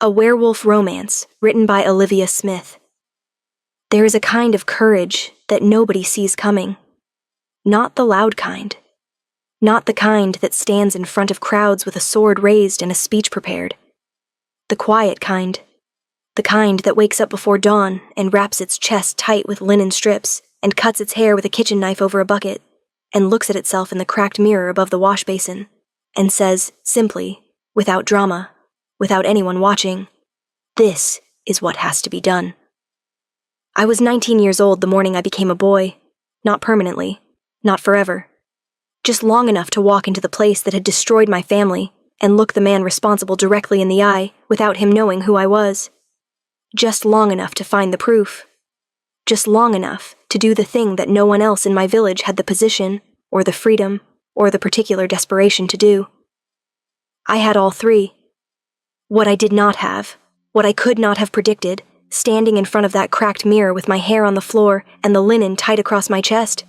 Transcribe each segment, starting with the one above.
A werewolf romance written by Olivia Smith. There is a kind of courage that nobody sees coming. Not the loud kind. Not the kind that stands in front of crowds with a sword raised and a speech prepared. The quiet kind. The kind that wakes up before dawn and wraps its chest tight with linen strips and cuts its hair with a kitchen knife over a bucket and looks at itself in the cracked mirror above the wash basin and says simply, without drama, without anyone watching, "This is what has to be done." I was 19 years old the morning I became a boy. Not permanently. Not forever. Just long enough to walk into the place that had destroyed my family and look the man responsible directly in the eye without him knowing who I was. Just long enough to find the proof. Just long enough to do the thing that no one else in my village had the position, or the freedom, or the particular desperation to do. I had all three. What I did not have, what I could not have predicted, standing in front of that cracked mirror with my hair on the floor and the linen tight across my chest,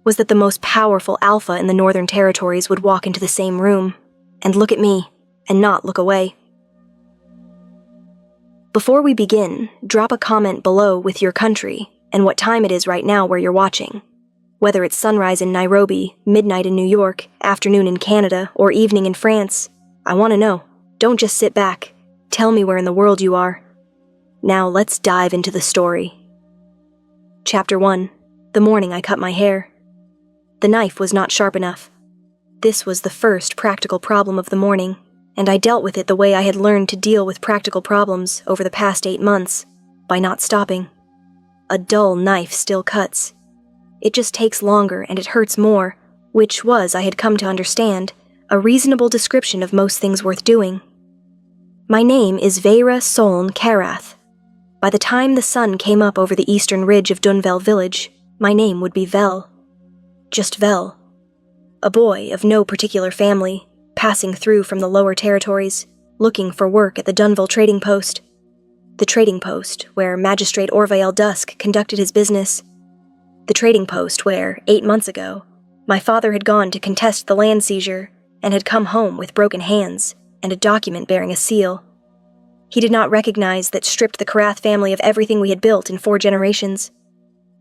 was that the most powerful alpha in the Northern Territories would walk into the same room and look at me and not look away. Before we begin, drop a comment below with your country and what time it is right now where you're watching. Whether it's sunrise in Nairobi, midnight in New York, afternoon in Canada, or evening in France, I want to know. Don't just sit back. Tell me where in the world you are. Now let's dive into the story. Chapter 1. The morning I cut my hair. The knife was not sharp enough. This was the first practical problem of the morning, and I dealt with it the way I had learned to deal with practical problems over the past 8 months, by not stopping. A dull knife still cuts. It just takes longer and it hurts more, which was, I had come to understand, a reasonable description of most things worth doing. My name is Veera Soln Karath. By the time the sun came up over the eastern ridge of Dunvel village, my name would be Vel. Just Vel. A boy of no particular family, passing through from the lower territories, looking for work at the Dunvel trading post. The trading post where Magistrate Orvael Dusk conducted his business. The trading post where, 8 months ago, my father had gone to contest the land seizure and had come home with broken hands and a document bearing a seal. He did not recognize that stripped the Karath family of everything we had built in 4 generations.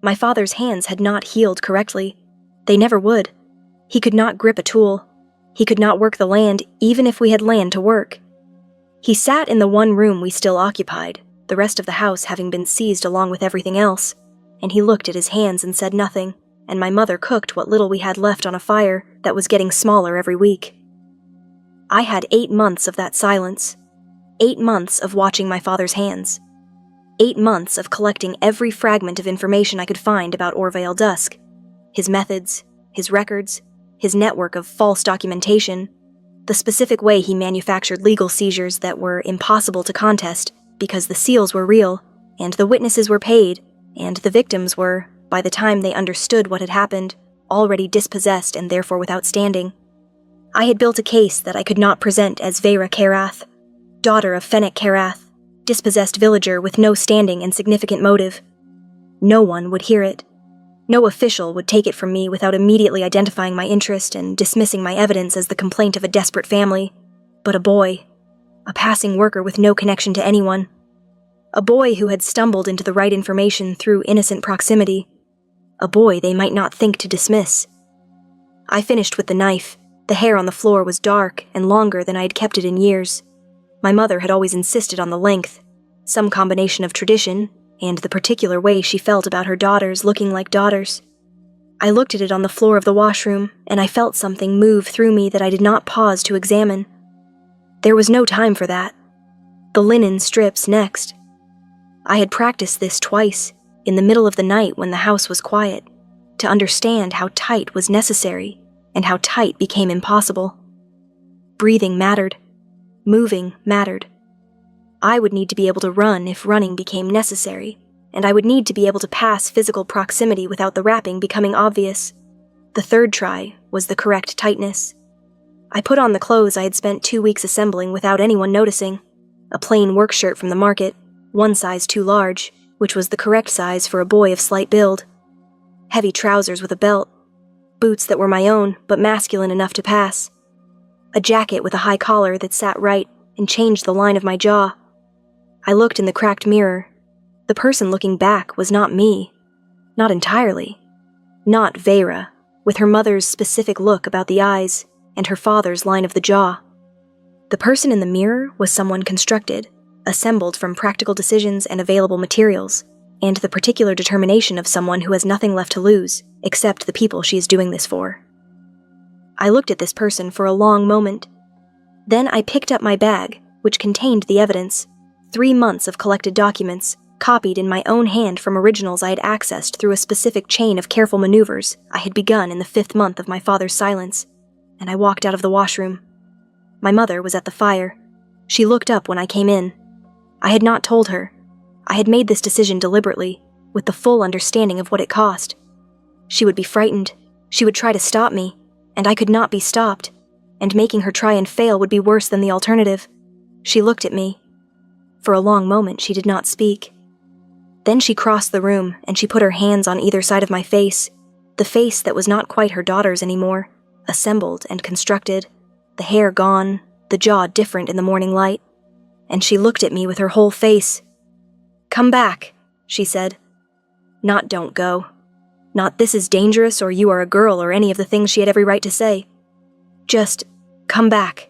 My father's hands had not healed correctly. They never would. He could not grip a tool. He could not work the land even if we had land to work. He sat in the one room we still occupied, the rest of the house having been seized along with everything else, and he looked at his hands and said nothing, and my mother cooked what little we had left on a fire that was getting smaller every week. I had 8 months of that silence. 8 months of watching my father's hands. 8 months of collecting every fragment of information I could find about Orvael Dusk. His methods, his records, his network of false documentation, the specific way he manufactured legal seizures that were impossible to contest because the seals were real, and the witnesses were paid, and the victims were, by the time they understood what had happened, already dispossessed and therefore without standing. I had built a case that I could not present as Veera Karath, daughter of Fennec Karath, dispossessed villager with no standing and significant motive. No one would hear it. No official would take it from me without immediately identifying my interest and dismissing my evidence as the complaint of a desperate family. But a boy, a passing worker with no connection to anyone. A boy who had stumbled into the right information through innocent proximity. A boy they might not think to dismiss. I finished with the knife. The hair on the floor was dark and longer than I had kept it in years. My mother had always insisted on the length, some combination of tradition and the particular way she felt about her daughters looking like daughters. I looked at it on the floor of the washroom, and I felt something move through me that I did not pause to examine. There was no time for that. The linen strips next. I had practiced this twice, in the middle of the night when the house was quiet, to understand how tight was necessary and how tight became impossible. Breathing mattered. Moving mattered. I would need to be able to run if running became necessary, and I would need to be able to pass physical proximity without the wrapping becoming obvious. The third try was the correct tightness. I put on the clothes I had spent 2 weeks assembling without anyone noticing. A plain work shirt from the market, 1 size too large, which was the correct size for a boy of slight build. Heavy trousers with a belt. Boots that were my own, but masculine enough to pass. A jacket with a high collar that sat right and changed the line of my jaw. I looked in the cracked mirror. The person looking back was not me. Not entirely. Not Vera, with her mother's specific look about the eyes and her father's line of the jaw. The person in the mirror was someone constructed, assembled from practical decisions and available materials, and the particular determination of someone who has nothing left to lose, except the people she is doing this for. I looked at this person for a long moment. Then I picked up my bag, which contained the evidence, 3 months of collected documents, copied in my own hand from originals I had accessed through a specific chain of careful maneuvers I had begun in the 5th month of my father's silence, and I walked out of the washroom. My mother was at the fire. She looked up when I came in. I had not told her. I had made this decision deliberately, with the full understanding of what it cost. She would be frightened. She would try to stop me, and I could not be stopped, and making her try and fail would be worse than the alternative. She looked at me. For a long moment she did not speak. Then she crossed the room, and she put her hands on either side of my face, the face that was not quite her daughter's anymore, assembled and constructed, the hair gone, the jaw different in the morning light, and she looked at me with her whole face. "Come back," she said. Not "don't go." Not "this is dangerous" or "you are a girl" or any of the things she had every right to say. Just, "come back."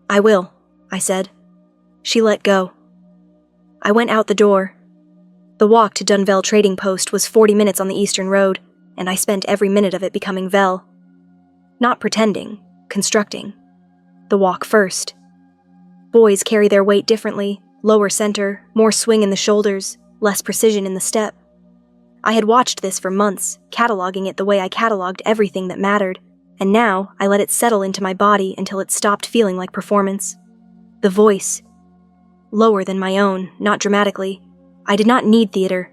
"I will," I said. She let go. I went out the door. The walk to Dunville Trading Post was 40 minutes on the Eastern Road, and I spent every minute of it becoming Vel. Not pretending, constructing. The walk first. Boys carry their weight differently, lower center, more swing in the shoulders, less precision in the step. I had watched this for months, cataloging it the way I cataloged everything that mattered, and now I let it settle into my body until it stopped feeling like performance. The voice. Lower than my own, not dramatically. I did not need theater.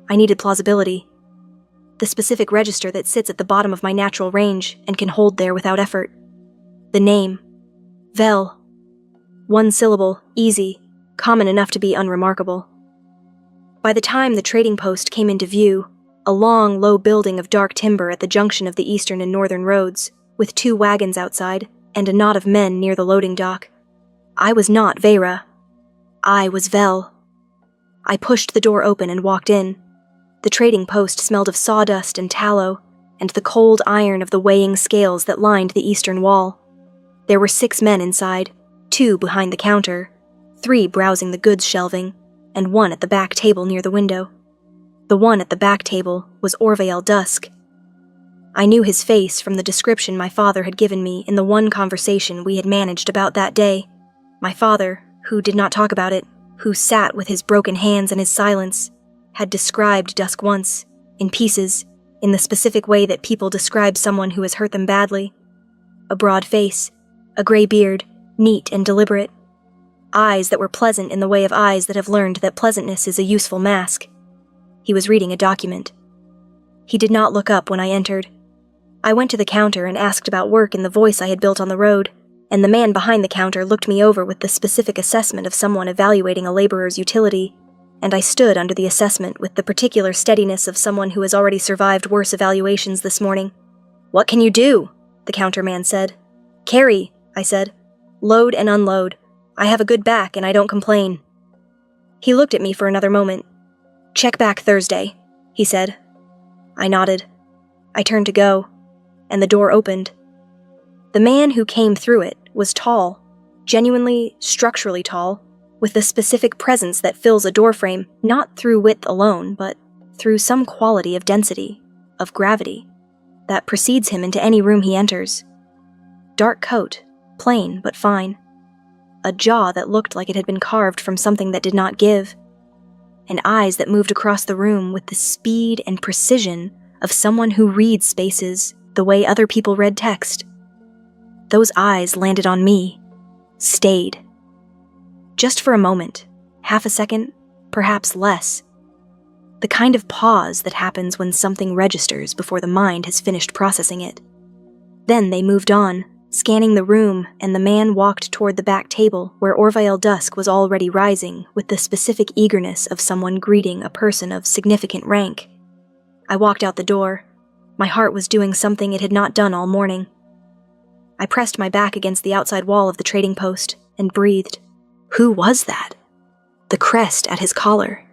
I needed plausibility. The specific register that sits at the bottom of my natural range and can hold there without effort. The name. Vel. 1 syllable, easy, common enough to be unremarkable. By the time the trading post came into view, a long, low building of dark timber at the junction of the eastern and northern roads, with 2 wagons outside and a knot of men near the loading dock. I was not Vera. I was Vel. I pushed the door open and walked in. The trading post smelled of sawdust and tallow, and the cold iron of the weighing scales that lined the eastern wall. There were 6 men inside, 2 behind the counter, 3 browsing the goods shelving, and 1 at the back table near the window. The one at the back table was Orvael Dusk. I knew his face from the description my father had given me in the one conversation we had managed about that day. My father, who did not talk about it, who sat with his broken hands and his silence, had described Dusk once, in pieces, in the specific way that people describe someone who has hurt them badly. A broad face, a gray beard, neat and deliberate. Eyes that were pleasant in the way of eyes that have learned that pleasantness is a useful mask. He was reading a document. He did not look up when I entered. I went to the counter and asked about work in the voice I had built on the road, and the man behind the counter looked me over with the specific assessment of someone evaluating a laborer's utility, and I stood under the assessment with the particular steadiness of someone who has already survived worse evaluations this morning. "What can you do?" the counterman said. "Carry," I said. "Load and unload. I have a good back and I don't complain." He looked at me for another moment. "Check back Thursday," he said. I nodded. I turned to go, and the door opened. The man who came through it was tall, genuinely, structurally tall, with the specific presence that fills a doorframe not through width alone, but through some quality of density, of gravity, that precedes him into any room he enters. Dark coat, plain but fine. A jaw that looked like it had been carved from something that did not give. And eyes that moved across the room with the speed and precision of someone who reads spaces the way other people read text. Those eyes landed on me, stayed. Just for a moment, half a second, perhaps less. The kind of pause that happens when something registers before the mind has finished processing it. Then they moved on, scanning the room, and the man walked toward the back table where Orvael Dusk was already rising with the specific eagerness of someone greeting a person of significant rank. I walked out the door. My heart was doing something it had not done all morning. I pressed my back against the outside wall of the trading post and breathed. Who was that? The crest at his collar.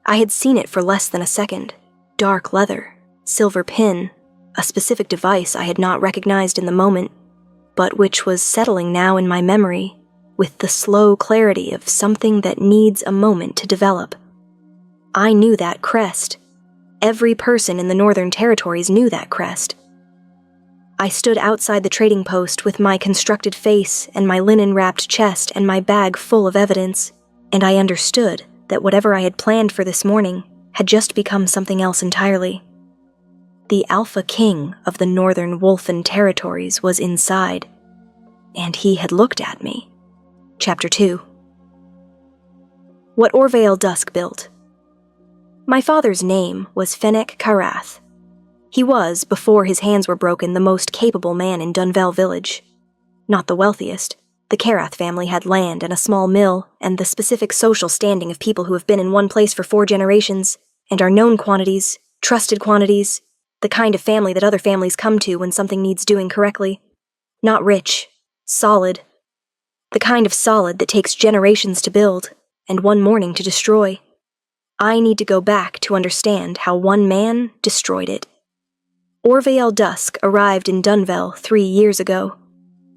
I had seen it for less than a second. Dark leather, silver pin, a specific device I had not recognized in the moment, but which was settling now in my memory with the slow clarity of something that needs a moment to develop. I knew that crest. Every person in the Northern Territories knew that crest. I stood outside the trading post with my constructed face and my linen-wrapped chest and my bag full of evidence, and I understood that whatever I had planned for this morning had just become something else entirely. The Alpha King of the Northern Wolfen Territories was inside, and he had looked at me. Chapter 2. What Orvale Dusk built. My father's name was Fennec Carath. He was, before his hands were broken, the most capable man in Dunvale village. Not the wealthiest. The Carath family had land and a small mill, and the specific social standing of people who have been in one place for 4 generations, and are known quantities, trusted quantities, the kind of family that other families come to when something needs doing correctly. Not rich. Solid. The kind of solid that takes generations to build, and one morning to destroy. I need to go back to understand how one man destroyed it. Orvale Dusk arrived in Dunvale 3 years ago.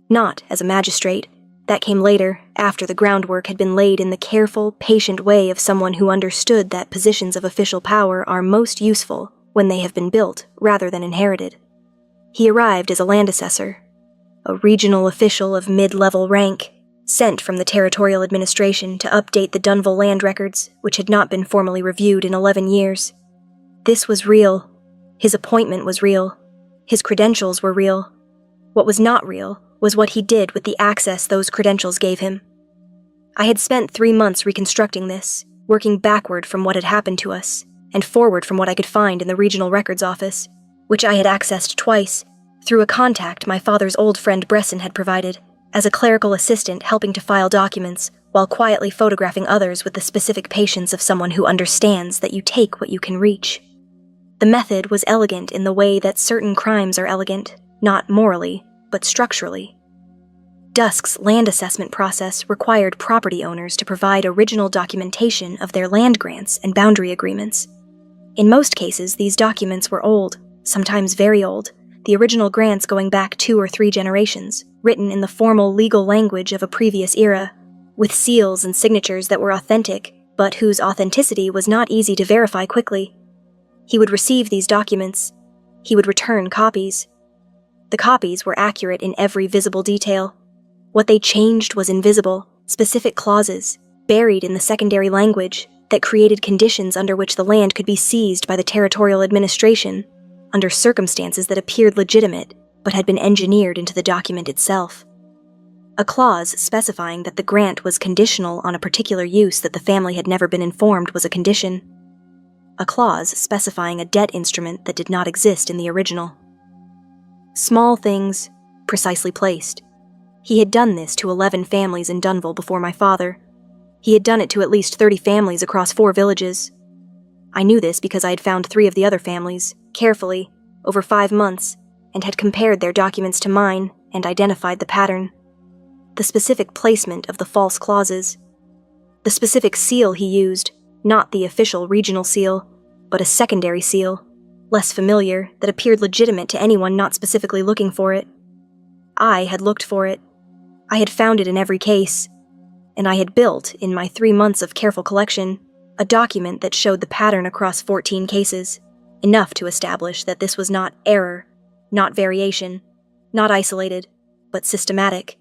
Not as a magistrate. That came later, after the groundwork had been laid in the careful, patient way of someone who understood that positions of official power are most useful when they have been built rather than inherited. He arrived as a land assessor, a regional official of mid-level rank, sent from the territorial administration to update the Dunvale land records, which had not been formally reviewed in 11 years. This was real. His appointment was real. His credentials were real. What was not real was what he did with the access those credentials gave him. I had spent 3 months reconstructing this, working backward from what had happened to us, and forward from what I could find in the regional records office, which I had accessed twice, through a contact my father's old friend Bresson had provided, as a clerical assistant helping to file documents, while quietly photographing others with the specific patience of someone who understands that you take what you can reach. The method was elegant in the way that certain crimes are elegant, not morally, but structurally. Dusk's land assessment process required property owners to provide original documentation of their land grants and boundary agreements. In most cases, these documents were old, sometimes very old, the original grants going back 2 or 3 generations, written in the formal legal language of a previous era, with seals and signatures that were authentic, but whose authenticity was not easy to verify quickly. He would receive these documents. He would return copies. The copies were accurate in every visible detail. What they changed was invisible, specific clauses, buried in the secondary language, that created conditions under which the land could be seized by the territorial administration, under circumstances that appeared legitimate, but had been engineered into the document itself. A clause specifying that the grant was conditional on a particular use that the family had never been informed was a condition. A clause specifying a debt instrument that did not exist in the original. Small things, precisely placed. He had done this to 11 families in Dunvale before my father. He had done it to at least 30 families across 4 villages. I knew this because I had found 3 of the other families, carefully, over 5 months, and had compared their documents to mine and identified the pattern. The specific placement of the false clauses. The specific seal he used, not the official regional seal, but a secondary seal, less familiar, that appeared legitimate to anyone not specifically looking for it. I had looked for it. I had found it in every case, and I had built, in my 3 months of careful collection, a document that showed the pattern across 14 cases, enough to establish that this was not error, not variation, not isolated, but systematic,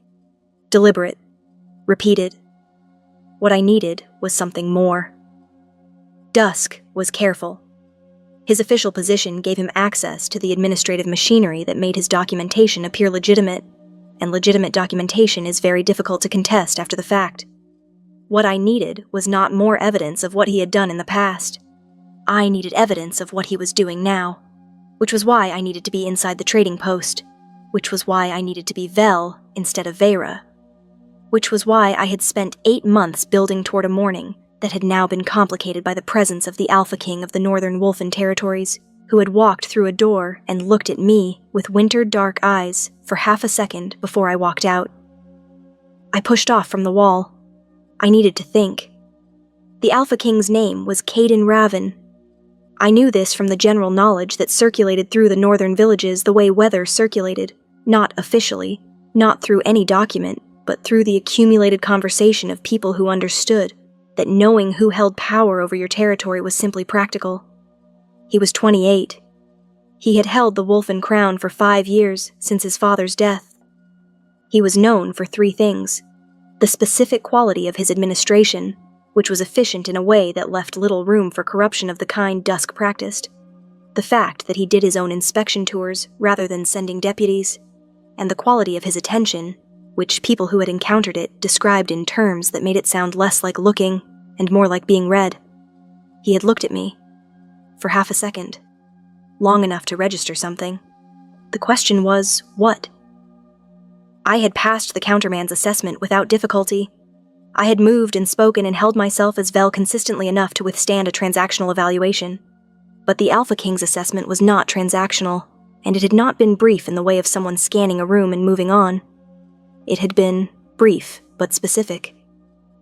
deliberate, repeated. What I needed was something more. Dusk was careful. His official position gave him access to the administrative machinery that made his documentation appear legitimate, and legitimate documentation is very difficult to contest after the fact. What I needed was not more evidence of what he had done in the past. I needed evidence of what he was doing now, which was why I needed to be inside the trading post, which was why I needed to be Vel instead of Vera, which was why I had spent 8 months building toward a morning that had now been complicated by the presence of the Alpha King of the Northern Wolfen Territories, who had walked through a door and looked at me with wintered dark eyes for half a second before I walked out. I pushed off from the wall. I needed to think. The Alpha King's name was Cayden Raven. I knew this from the general knowledge that circulated through the northern villages the way weather circulated, not officially, not through any document, but through the accumulated conversation of people who understood that knowing who held power over your territory was simply practical. He was 28. He had held the Wolfen Crown for 5 years since his father's death. He was known for 3 things: the specific quality of his administration, which was efficient in a way that left little room for corruption of the kind Dusk practiced, the fact that he did his own inspection tours rather than sending deputies, and the quality of his attention, which people who had encountered it described in terms that made it sound less like looking and more like being read. He had looked at me for half a second, long enough to register something. The question was, what? I had passed the counterman's assessment without difficulty. I had moved and spoken and held myself as Vel consistently enough to withstand a transactional evaluation. But the Alpha King's assessment was not transactional, and it had not been brief in the way of someone scanning a room and moving on. It had been brief, but specific.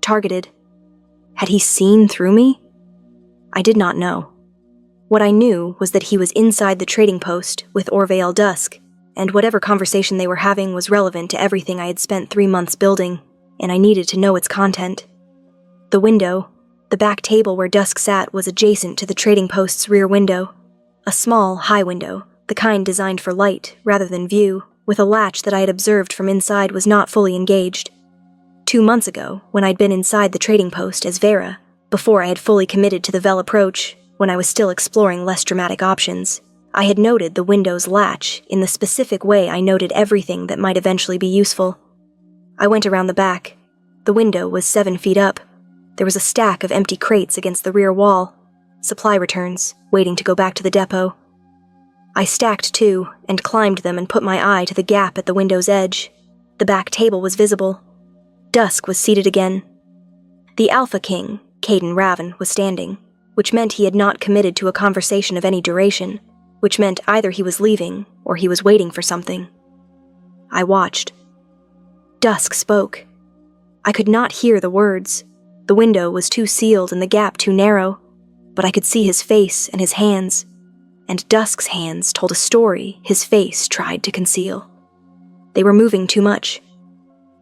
Targeted. Had he seen through me? I did not know. What I knew was that he was inside the trading post with Orvale Dusk, and whatever conversation they were having was relevant to everything I had spent 3 months building, and I needed to know its content. The window, the back table where Dusk sat, was adjacent to the trading post's rear window. A small, high window, the kind designed for light rather than view, with a latch that I had observed from inside was not fully engaged. 2 months ago, when I'd been inside the trading post as Vera, before I had fully committed to the Vel approach, when I was still exploring less dramatic options, I had noted the window's latch in the specific way I noted everything that might eventually be useful. I went around the back. The window was 7 feet up. There was a stack of empty crates against the rear wall, supply returns, waiting to go back to the depot. I stacked 2 and climbed them and put my eye to the gap at the window's edge. The back table was visible. Dusk was seated again. The Alpha King, Cayden Raven, was standing, which meant he had not committed to a conversation of any duration, which meant either he was leaving or he was waiting for something. I watched. Dusk spoke. I could not hear the words. The window was too sealed and the gap too narrow, but I could see his face and his hands, and Dusk's hands told a story his face tried to conceal. They were moving too much.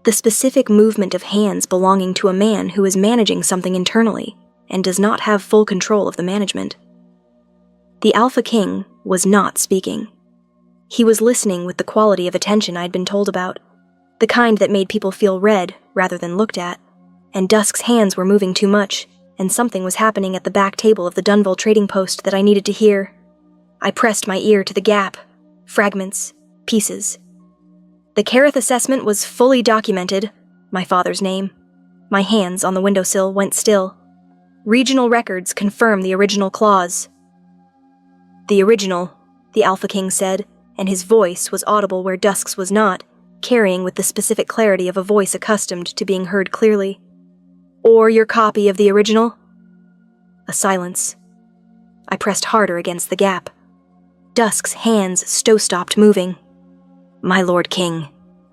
The specific movement of hands belonging to a man who is managing something internally and does not have full control of the management. The Alpha King was not speaking. He was listening with the quality of attention I'd been told about, the kind that made people feel read rather than looked at, and Dusk's hands were moving too much, and something was happening at the back table of the Dunville trading post that I needed to hear. I pressed my ear to the gap. Fragments. Pieces. The Kareth assessment was fully documented. My father's name. My hands on the windowsill went still. Regional records confirm the original clause. The original, the Alpha King said, and his voice was audible where Dusk's was not, carrying with the specific clarity of a voice accustomed to being heard clearly. Or your copy of the original? A silence. I pressed harder against the gap. Dusk's hands stopped moving. My Lord King,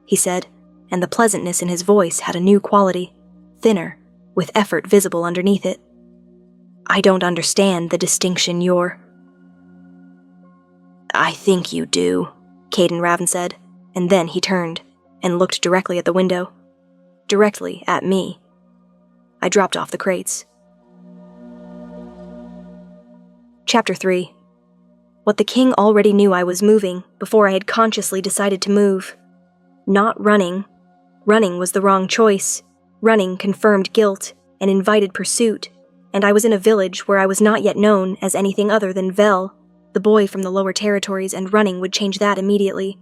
he said, and the pleasantness in his voice had a new quality, thinner, with effort visible underneath it. I don't understand the distinction you're... I think you do, Cayden Raven said, and then he turned and looked directly at the window. Directly at me. I dropped off the crates. Chapter 3. What the king already knew I was moving before I had consciously decided to move. Not running. Running was the wrong choice. Running confirmed guilt and invited pursuit, and I was in a village where I was not yet known as anything other than Vel, the boy from the lower territories, and running would change that immediately.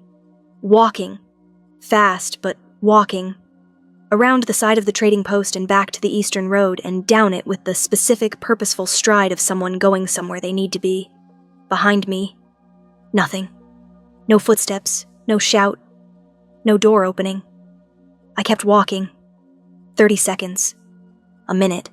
Walking. Fast, but walking. Around the side of the trading post and back to the eastern road and down it with the specific, purposeful stride of someone going somewhere they need to be. Behind me, nothing. No footsteps, no shout, no door opening. I kept walking. 30 seconds. A minute.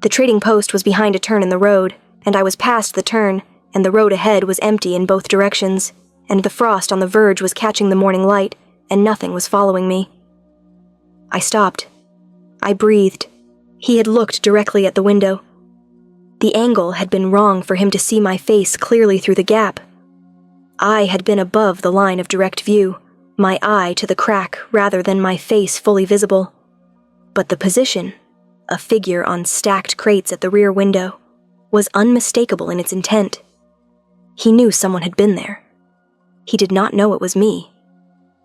The trading post was behind a turn in the road, and I was past the turn, and the road ahead was empty in both directions, and the frost on the verge was catching the morning light, and nothing was following me. I stopped. I breathed. He had looked directly at the window. The angle had been wrong for him to see my face clearly through the gap. I had been above the line of direct view, my eye to the crack rather than my face fully visible. But the position, a figure on stacked crates at the rear window, was unmistakable in its intent. He knew someone had been there. He did not know it was me.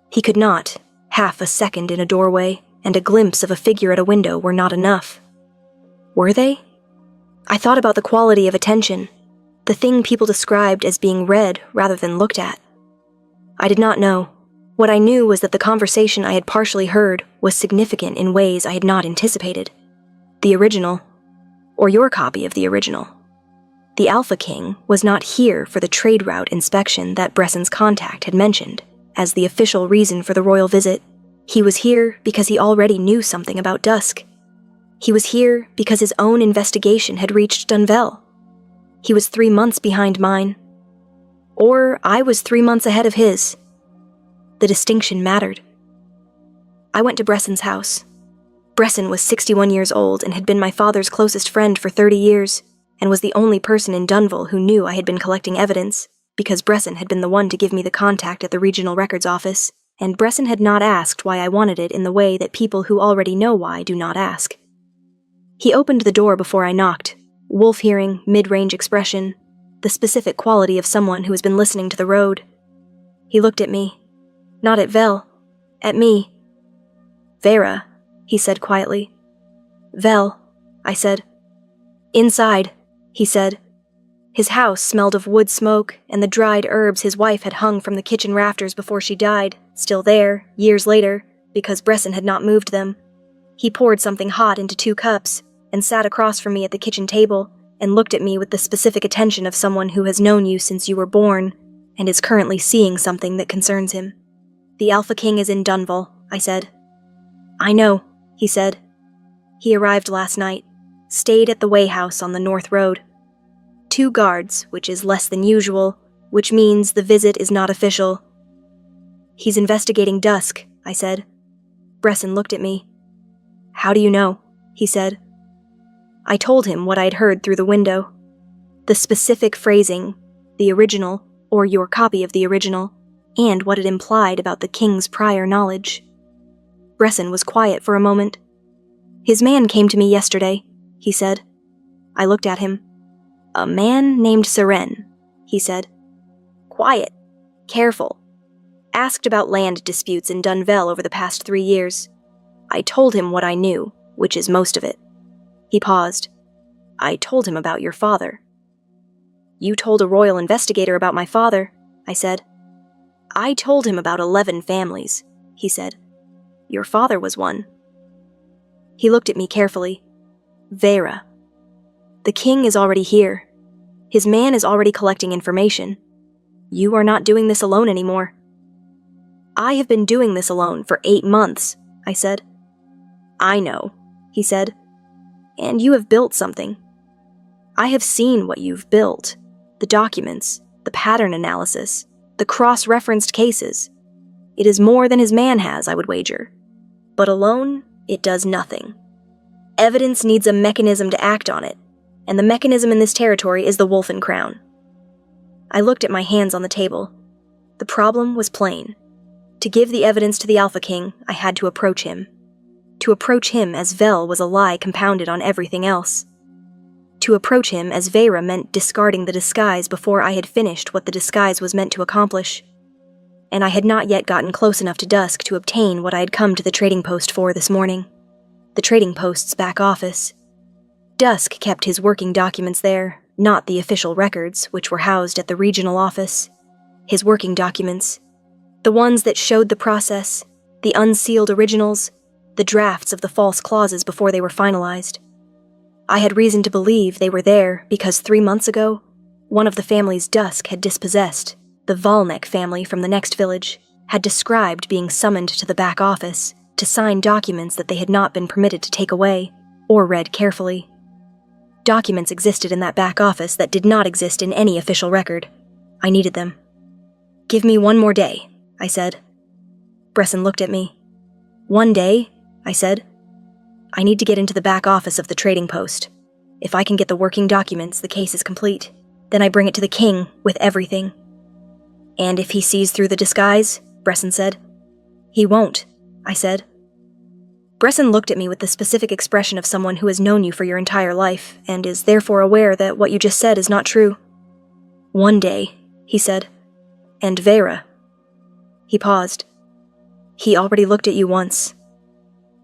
He could not. Half a second in a doorway and a glimpse of a figure at a window were not enough. Were they? I thought about the quality of attention, the thing people described as being read rather than looked at. I did not know. What I knew was that the conversation I had partially heard was significant in ways I had not anticipated. The original, or your copy of the original. The Alpha King was not here for the trade route inspection that Bresson's contact had mentioned as the official reason for the royal visit. He was here because he already knew something about Dusk. He was here because his own investigation had reached Dunvel. He was 3 months behind mine. Or I was 3 months ahead of his. The distinction mattered. I went to Bresson's house. Bresson was 61 years old and had been my father's closest friend for 30 years, and was the only person in Dunvel who knew I had been collecting evidence, because Bresson had been the one to give me the contact at the regional records office, and Bresson had not asked why I wanted it in the way that people who already know why do not ask. He opened the door before I knocked, wolf-hearing, mid-range expression, the specific quality of someone who has been listening to the road. He looked at me. Not at Vel. At me. Vera, he said quietly. Vel, I said. Inside, he said. His house smelled of wood smoke and the dried herbs his wife had hung from the kitchen rafters before she died, still there, years later, because Bresson had not moved them. He poured something hot into 2 cups, and sat across from me at the kitchen table, and looked at me with the specific attention of someone who has known you since you were born, and is currently seeing something that concerns him. The Alpha King is in Dunvel, I said. I know, he said. He arrived last night, stayed at the Way House on the North Road. 2 guards, which is less than usual, which means the visit is not official. He's investigating Dusk, I said. Bresson looked at me. How do you know? He said. I told him what I'd heard through the window. The specific phrasing, the original, or your copy of the original, and what it implied about the king's prior knowledge. Bresson was quiet for a moment. His man came to me yesterday, he said. I looked at him. A man named Seren, he said. Quiet, careful. Asked about land disputes in Dunvel over the past 3 years. I told him what I knew, which is most of it. He paused. I told him about your father. You told a royal investigator about my father, I said. I told him about 11 families, he said. Your father was one. He looked at me carefully. Vera. The king is already here. His man is already collecting information. You are not doing this alone anymore. I have been doing this alone for 8 months, I said. I know, he said. And you have built something. I have seen what you've built. The documents, the pattern analysis, the cross-referenced cases. It is more than his man has, I would wager. But alone, it does nothing. Evidence needs a mechanism to act on it, and the mechanism in this territory is the Wolfen Crown. I looked at my hands on the table. The problem was plain. To give the evidence to the Alpha King, I had to approach him. To approach him as Vel was a lie compounded on everything else. To approach him as Vera meant discarding the disguise before I had finished what the disguise was meant to accomplish. And I had not yet gotten close enough to Dusk to obtain what I had come to the trading post for this morning. The trading post's back office. Dusk kept his working documents there, not the official records, which were housed at the regional office. His working documents. The ones that showed the process, the unsealed originals, the drafts of the false clauses before they were finalized. I had reason to believe they were there because 3 months ago, one of the families Dusk had dispossessed, the Volnek family from the next village, had described being summoned to the back office to sign documents that they had not been permitted to take away or read carefully. Documents existed in that back office that did not exist in any official record. I needed them. Give me 1 more day, I said. Bresson looked at me. 1 day? I said. I need to get into the back office of the trading post. If I can get the working documents, the case is complete. Then I bring it to the king with everything." "And if he sees through the disguise?" Bresson said. "He won't," I said. Bresson looked at me with the specific expression of someone who has known you for your entire life, and is therefore aware that what you just said is not true. "One day," he said. "And Vera." He paused. "He already looked at you once.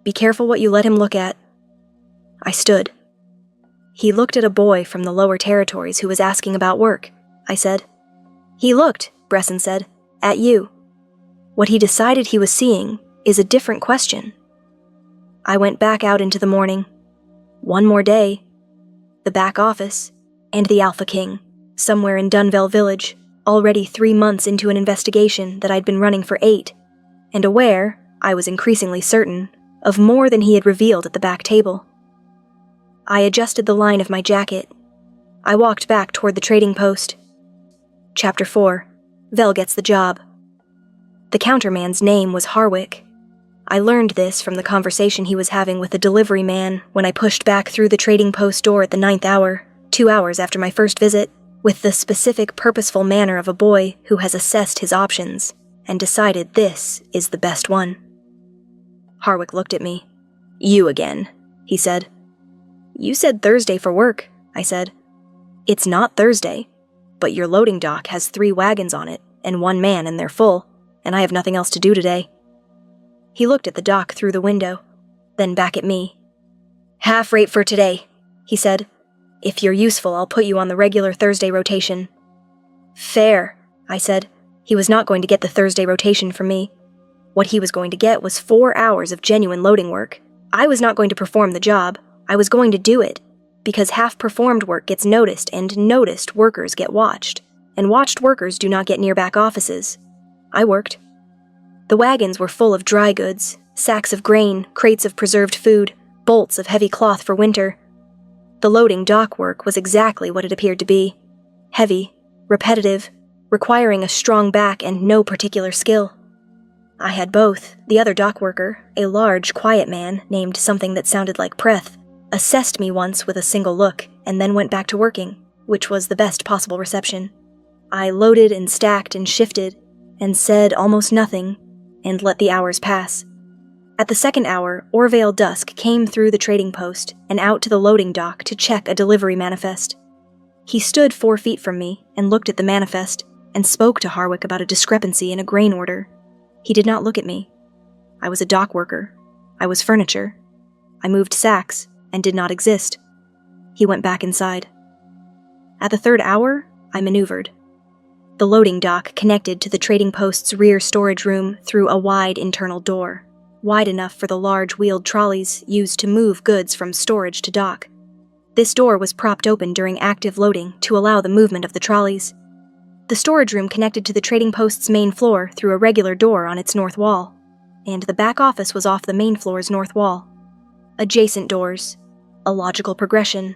Be careful what you let him look at." I stood. "He looked at a boy from the lower territories who was asking about work," I said. "He looked," Bresson said, "at you. What he decided he was seeing is a different question." I went back out into the morning. One more day. The back office, and the Alpha King, somewhere in Dunvale Village, already 3 months into an investigation that I'd been running for 8, and aware, I was increasingly certain, of more than he had revealed at the back table. I adjusted the line of my jacket. I walked back toward the trading post. Chapter 4. Vel gets the job. The counterman's name was Harwick. I learned this from the conversation he was having with the delivery man when I pushed back through the trading post door at the 9th hour, 2 hours after my first visit, with the specific, purposeful manner of a boy who has assessed his options and decided this is the best one. Harwick looked at me. "You again," he said. "You said Thursday for work," I said. "It's not Thursday, but your loading dock has 3 wagons on it and 1 man and they're full, and I have nothing else to do today." He looked at the dock through the window, then back at me. "Half rate for today," he said. "If you're useful, I'll put you on the regular Thursday rotation." "Fair," I said. He was not going to get the Thursday rotation from me. What he was going to get was 4 hours of genuine loading work. I was not going to perform the job. I was going to do it, because half-performed work gets noticed, and noticed workers get watched, and watched workers do not get near back offices. I worked. The wagons were full of dry goods, sacks of grain, crates of preserved food, bolts of heavy cloth for winter. The loading dock work was exactly what it appeared to be. Heavy, repetitive, requiring a strong back and no particular skill. I had both. The other dock worker, a large, quiet man named something that sounded like Preth, assessed me once with a single look, and then went back to working, which was the best possible reception. I loaded and stacked and shifted, and said almost nothing, and let the hours pass. At the 2nd hour, Orvale Dusk came through the trading post and out to the loading dock to check a delivery manifest. He stood 4 feet from me and looked at the manifest, and spoke to Harwick about a discrepancy in a grain order. He did not look at me. I was a dock worker. I was furniture. I moved sacks and did not exist. He went back inside. At the 3rd hour, I maneuvered. The loading dock connected to the trading post's rear storage room through a wide internal door, wide enough for the large wheeled trolleys used to move goods from storage to dock. This door was propped open during active loading to allow the movement of the trolleys. The storage room connected to the trading post's main floor through a regular door on its north wall, and the back office was off the main floor's north wall. Adjacent doors. A logical progression.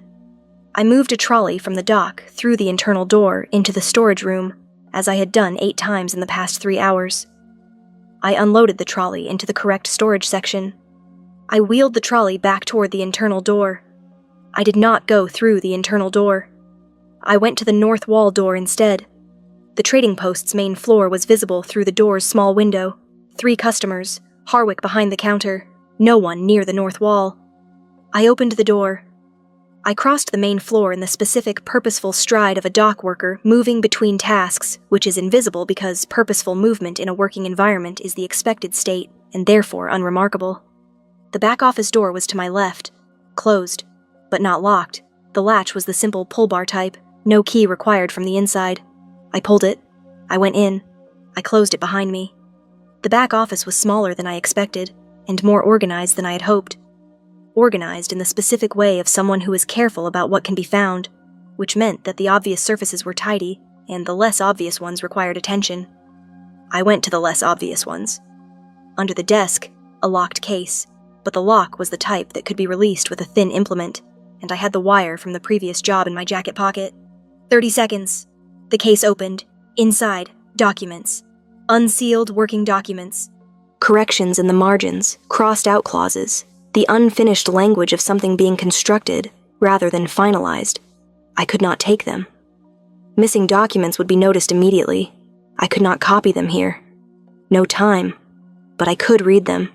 I moved a trolley from the dock through the internal door into the storage room, as I had done 8 times in the past 3 hours. I unloaded the trolley into the correct storage section. I wheeled the trolley back toward the internal door. I did not go through the internal door. I went to the north wall door instead. The trading post's main floor was visible through the door's small window. 3 customers, Harwick behind the counter, no one near the north wall. I opened the door. I crossed the main floor in the specific, purposeful stride of a dock worker moving between tasks, which is invisible because purposeful movement in a working environment is the expected state, and therefore unremarkable. The back office door was to my left, closed, but not locked. The latch was the simple pull-bar type, no key required from the inside. I pulled it. I went in. I closed it behind me. The back office was smaller than I expected, and more organized than I had hoped. Organized in the specific way of someone who is careful about what can be found, which meant that the obvious surfaces were tidy, and the less obvious ones required attention. I went to the less obvious ones. Under the desk, a locked case, but the lock was the type that could be released with a thin implement, and I had the wire from the previous job in my jacket pocket. 30 seconds. The case opened. Inside, documents. Unsealed working documents. Corrections in the margins, crossed-out clauses. the unfinished language of something being constructed rather than finalized. I could not take them. Missing documents would be noticed immediately. I could not copy them here. No time, but I could read them.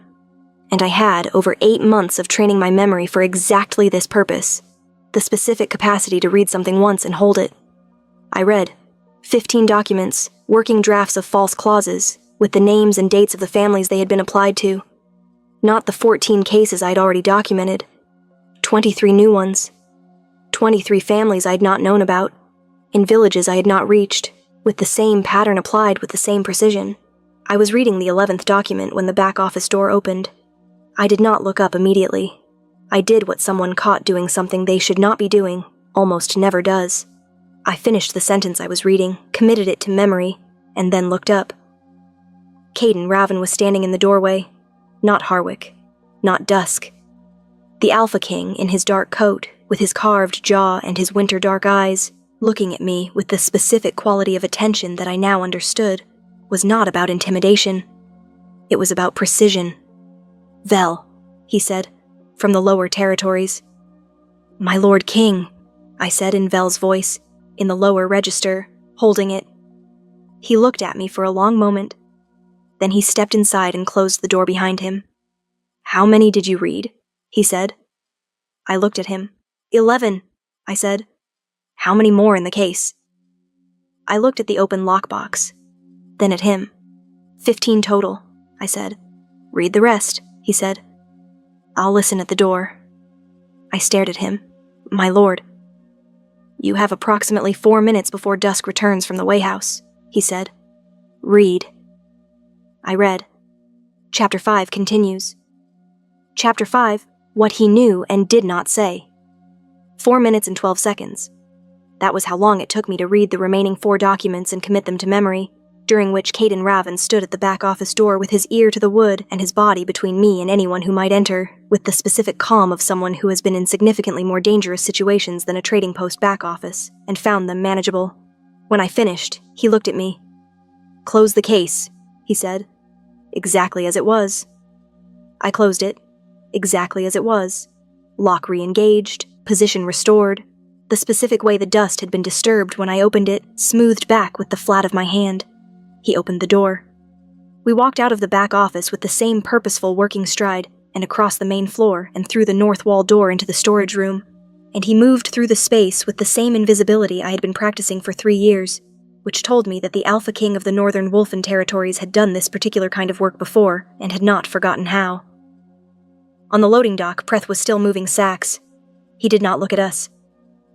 And I had over 8 months of training my memory for exactly this purpose, the specific capacity to read something once and hold it. I read 15 documents, working drafts of false clauses, with the names and dates of the families they had been applied to. Not the 14 cases I'd already documented. 23 new ones. 23 families I'd not known about, in villages I had not reached, with the same pattern applied with the same precision. I was reading the 11th document when the back office door opened. I did not look up immediately. I did what someone caught doing something they should not be doing almost never does. I finished the sentence I was reading, committed it to memory, and then looked up. Caden Raven was standing in the doorway. Not Harwick. Not Dusk. The Alpha King in his dark coat, with his carved jaw and his winter dark eyes, looking at me with the specific quality of attention that I now understood, was not about intimidation. It was about precision. "Vel," he said, from the lower territories. "My Lord King," I said in Vel's voice, in the lower register, holding it. He looked at me for a long moment. Then he stepped inside and closed the door behind him. "How many did you read?" he said. I looked at him. 11, I said. "How many more in the case?" I looked at the open lockbox, then at him. 15 total, I said. "Read the rest," he said. "I'll listen at the door." I stared at him. "My lord." "You have approximately 4 minutes before Dusk returns from the Wayhouse," he said. "Read." I read. Chapter 5 continues. Chapter 5, What He Knew and Did Not Say. 4 minutes and 12 seconds. That was how long it took me to read the remaining 4 documents and commit them to memory, during which Caden Raven stood at the back office door with his ear to the wood and his body between me and anyone who might enter, with the specific calm of someone who has been in significantly more dangerous situations than a trading post back office, and found them manageable. When I finished, he looked at me. "Close the case," he said. "Exactly as it was." I closed it. Exactly as it was. Lock re-engaged, position restored. The specific way the dust had been disturbed when I opened it, smoothed back with the flat of my hand. He opened the door. We walked out of the back office with the same purposeful working stride, and across the main floor and through the north wall door into the storage room. And he moved through the space with the same invisibility I had been practicing for 3 years, which told me that the Alpha King of the Northern Wolfen territories had done this particular kind of work before, and had not forgotten how. On the loading dock, Preth was still moving sacks. He did not look at us.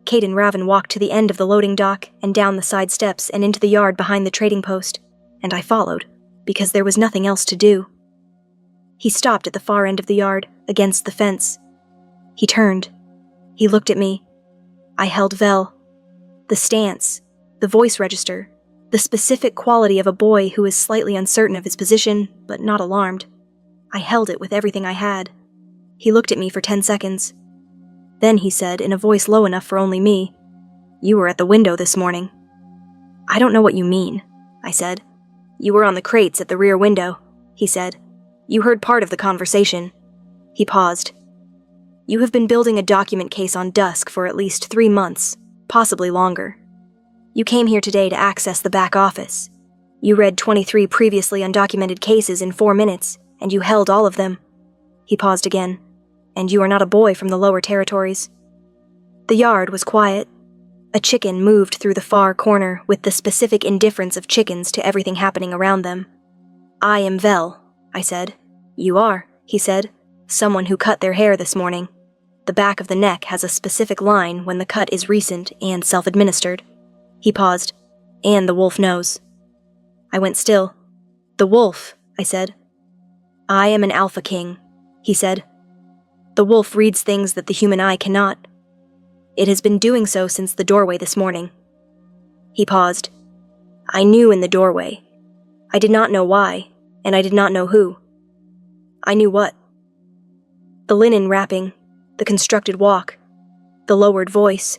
Caden Raven walked to the end of the loading dock and down the side steps and into the yard behind the trading post, and I followed, because there was nothing else to do. He stopped at the far end of the yard, against the fence. He turned. He looked at me. I held Vel. The stance, the voice register, the specific quality of a boy who is slightly uncertain of his position, but not alarmed. I held it with everything I had. He looked at me for 10 seconds. Then he said, in a voice low enough for only me, "You were at the window this morning." "I don't know what you mean," I said. "You were on the crates at the rear window," he said. "You heard part of the conversation." He paused. "You have been building a document case on Dusk for at least 3 months, possibly longer. You came here today to access the back office. You read 23 previously undocumented cases in 4 minutes, and you held all of them." He paused again. "And you are not a boy from the lower territories." The yard was quiet. A chicken moved through the far corner with the specific indifference of chickens to everything happening around them. "I am Vel," I said. "You are," he said. "Someone who cut their hair this morning. The back of the neck has a specific line when the cut is recent and self-administered." He paused. "And the wolf knows." I went still. "The wolf," I said. "I am an Alpha King," he said. "The wolf reads things that the human eye cannot. It has been doing so since the doorway this morning." He paused. "I knew in the doorway. I did not know why, and I did not know who." "I knew what?" "The linen wrapping, the constructed walk, the lowered voice.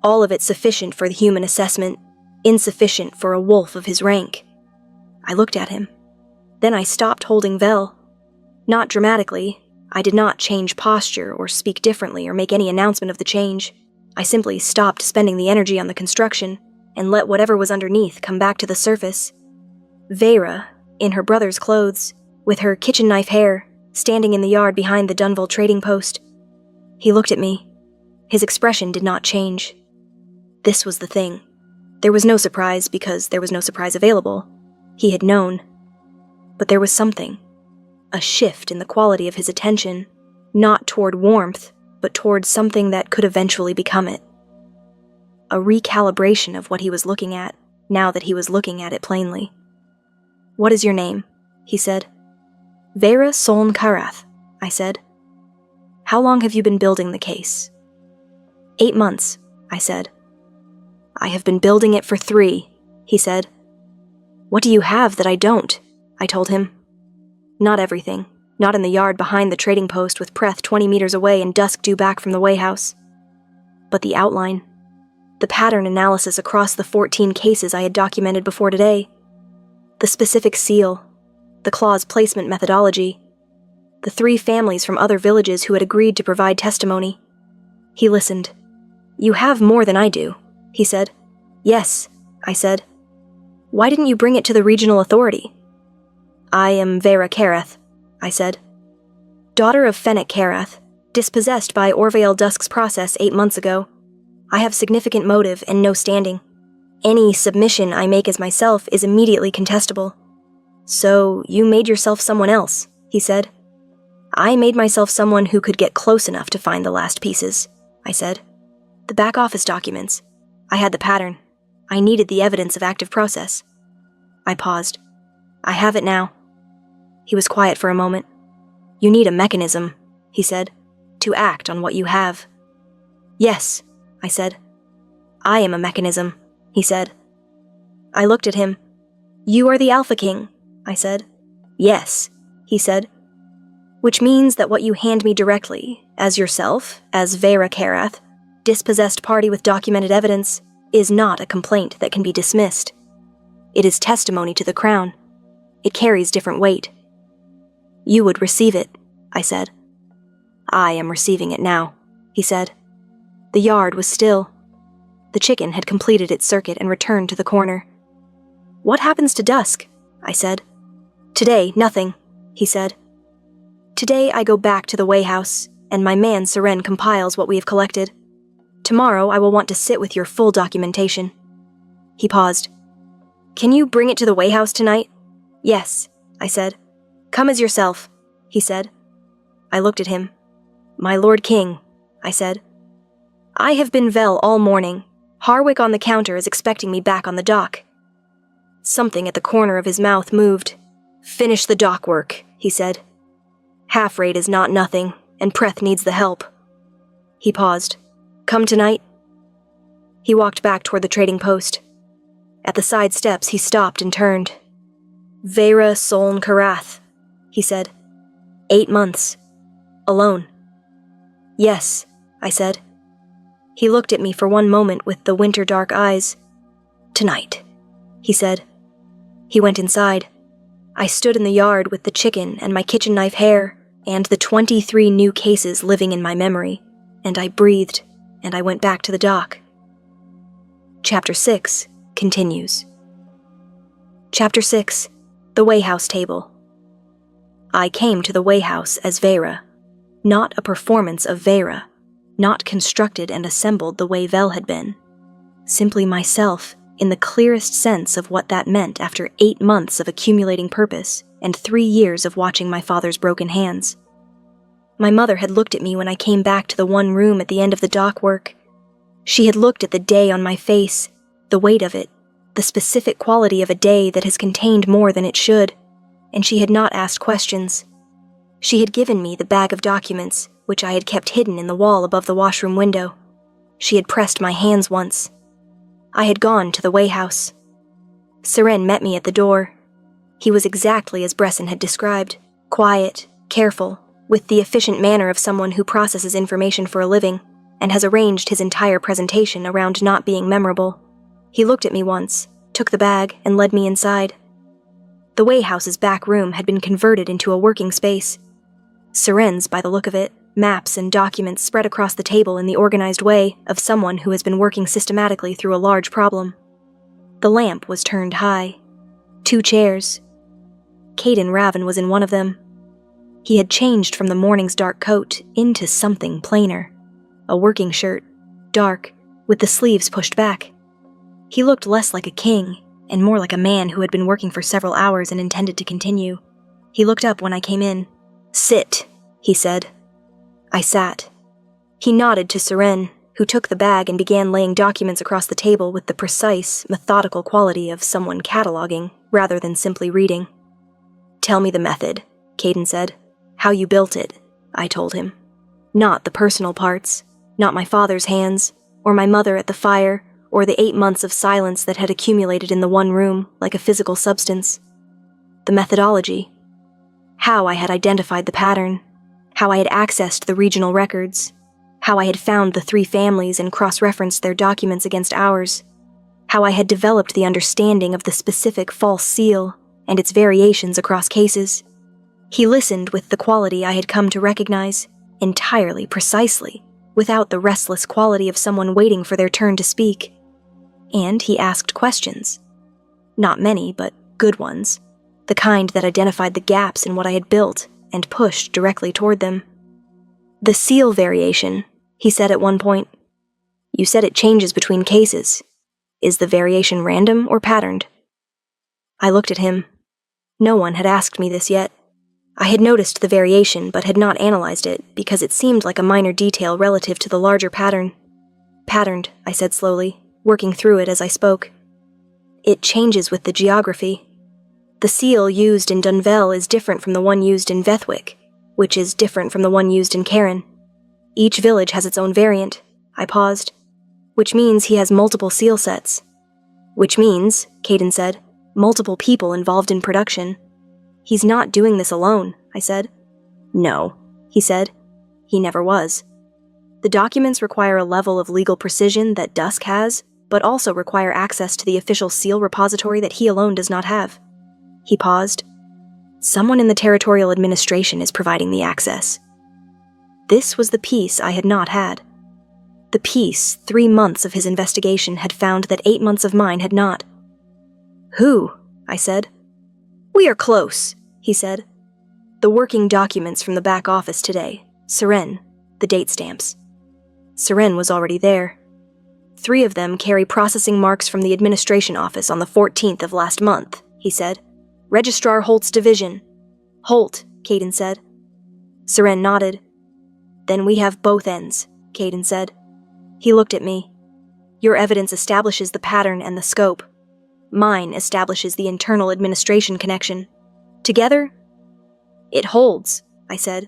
All of it sufficient for the human assessment, insufficient for a wolf of his rank." I looked at him. Then I stopped holding Vel. Not dramatically, I did not change posture or speak differently or make any announcement of the change. I simply stopped spending the energy on the construction and let whatever was underneath come back to the surface. Vera, in her brother's clothes, with her kitchen knife hair, standing in the yard behind the Dunville trading post. He looked at me. His expression did not change. This was the thing. There was no surprise because there was no surprise available. He had known. But there was something. A shift in the quality of his attention, not toward warmth, but toward something that could eventually become it. A recalibration of what he was looking at, now that he was looking at it plainly. "What is your name?" he said. "Vera Soln Karath," I said. "How long have you been building the case?" 8 months, I said. "I have been building it for 3, he said. "What do you have that I don't?" I told him. "Not everything. Not in the yard behind the trading post with Preth 20 meters away and dusk due back from the weighhouse. But the outline. The pattern analysis across the 14 cases I had documented before today. The specific seal. The clause placement methodology. The 3 families from other villages who had agreed to provide testimony." He listened. "You have more than I do," he said. "Yes," I said. "Why didn't you bring it to the regional authority?" "I am Vera Karath," I said. "Daughter of Fennec Karath, dispossessed by Orvale Dusk's process 8 months ago. I have significant motive and no standing. Any submission I make as myself is immediately contestable." "So you made yourself someone else," he said. "I made myself someone who could get close enough to find the last pieces," I said. "The back office documents. I had the pattern. I needed the evidence of active process." I paused. "I have it now." He was quiet for a moment. "You need a mechanism," he said, "to act on what you have." "Yes," I said. "I am a mechanism," he said. I looked at him. "You are the Alpha King," I said. "Yes," he said. "Which means that what you hand me directly, as yourself, as Vera Karath, dispossessed party with documented evidence, is not a complaint that can be dismissed. It is testimony to the Crown. It carries different weight." "You would receive it," I said. "I am receiving it now," he said. The yard was still. The chicken had completed its circuit and returned to the corner. "What happens to dusk?" I said. "Today, nothing," he said. "Today I go back to the weighhouse, and my man Seren compiles what we have collected. Tomorrow I will want to sit with your full documentation." He paused. "Can you bring it to the weighhouse tonight?" "Yes," I said. "Come as yourself," he said. I looked at him. "My Lord King," I said. "I have been Vel all morning. Harwick on the counter is expecting me back on the dock." Something at the corner of his mouth moved. "Finish the dock work," he said. "Half rate is not nothing, and Preth needs the help." He paused. "Come tonight?" He walked back toward the trading post. At the side steps, he stopped and turned. "Vera Soln Karath," he said. 8 months. Alone." "Yes," I said. He looked at me for one moment with the winter-dark eyes. "Tonight," he said. He went inside. I stood in the yard with the chicken and my kitchen knife hair and the 23 new cases living in my memory, and I breathed, and I went back to the dock. Chapter 6 continues. Chapter 6. The Weighhouse Table. I came to the weighhouse as Vera, not a performance of Vera, not constructed and assembled the way Vel had been. Simply myself, in the clearest sense of what that meant after 8 months of accumulating purpose and 3 years of watching my father's broken hands. My mother had looked at me when I came back to the one room at the end of the dock work. She had looked at the day on my face, the weight of it, the specific quality of a day that has contained more than it should, and she had not asked questions. She had given me the bag of documents, which I had kept hidden in the wall above the washroom window. She had pressed my hands once. I had gone to the weighhouse. Seren met me at the door. He was exactly as Bresson had described, quiet, careful, with the efficient manner of someone who processes information for a living, and has arranged his entire presentation around not being memorable. He looked at me once, took the bag, and led me inside. The weighhouse's back room had been converted into a working space. Seren's, by the look of it, maps and documents spread across the table in the organized way of someone who has been working systematically through a large problem. The lamp was turned high. 2 chairs. Caden Raven was in one of them. He had changed from the morning's dark coat into something plainer. A working shirt, dark, with the sleeves pushed back. He looked less like a king, and more like a man who had been working for several hours and intended to continue. He looked up when I came in. "Sit," he said. I sat. He nodded to Seren, who took the bag and began laying documents across the table with the precise, methodical quality of someone cataloging, rather than simply reading. "Tell me the method," Caden said. "How you built it," I told him. Not the personal parts, not my father's hands, or my mother at the fire, or the 8 months of silence that had accumulated in the one room like a physical substance. The methodology. How I had identified the pattern, how I had accessed the regional records, how I had found the 3 families and cross-referenced their documents against ours, how I had developed the understanding of the specific false seal and its variations across cases. He listened with the quality I had come to recognize, entirely precisely, without the restless quality of someone waiting for their turn to speak. And he asked questions. Not many, but good ones. The kind that identified the gaps in what I had built and pushed directly toward them. "The seal variation," he said at one point. "You said it changes between cases. Is the variation random or patterned?" I looked at him. No one had asked me this yet. I had noticed the variation but had not analyzed it because it seemed like a minor detail relative to the larger pattern. "Patterned," I said slowly, working through it as I spoke. "It changes with the geography. The seal used in Dunville is different from the one used in Vethwick, which is different from the one used in Cairn. Each village has its own variant." I paused. "Which means he has multiple seal sets." "Which means," Caden said, "multiple people involved in production." "He's not doing this alone," I said. "No," he said. "He never was. The documents require a level of legal precision that Dusk has, but also require access to the official seal repository that he alone does not have." He paused. "Someone in the territorial administration is providing the access." This was the piece I had not had. The piece 3 months of his investigation had found that 8 months of mine had not. "Who?" I said. "We are close," he said. "The working documents from the back office today. Seren, the date stamps." Seren was already there. 3 of them carry processing marks from the administration office on the 14th of last month, he said. "Registrar Holt's division." "Holt," Caden said. Seren nodded. "Then we have both ends," Caden said. He looked at me. "Your evidence establishes the pattern and the scope. Mine establishes the internal administration connection. Together, it holds," I said.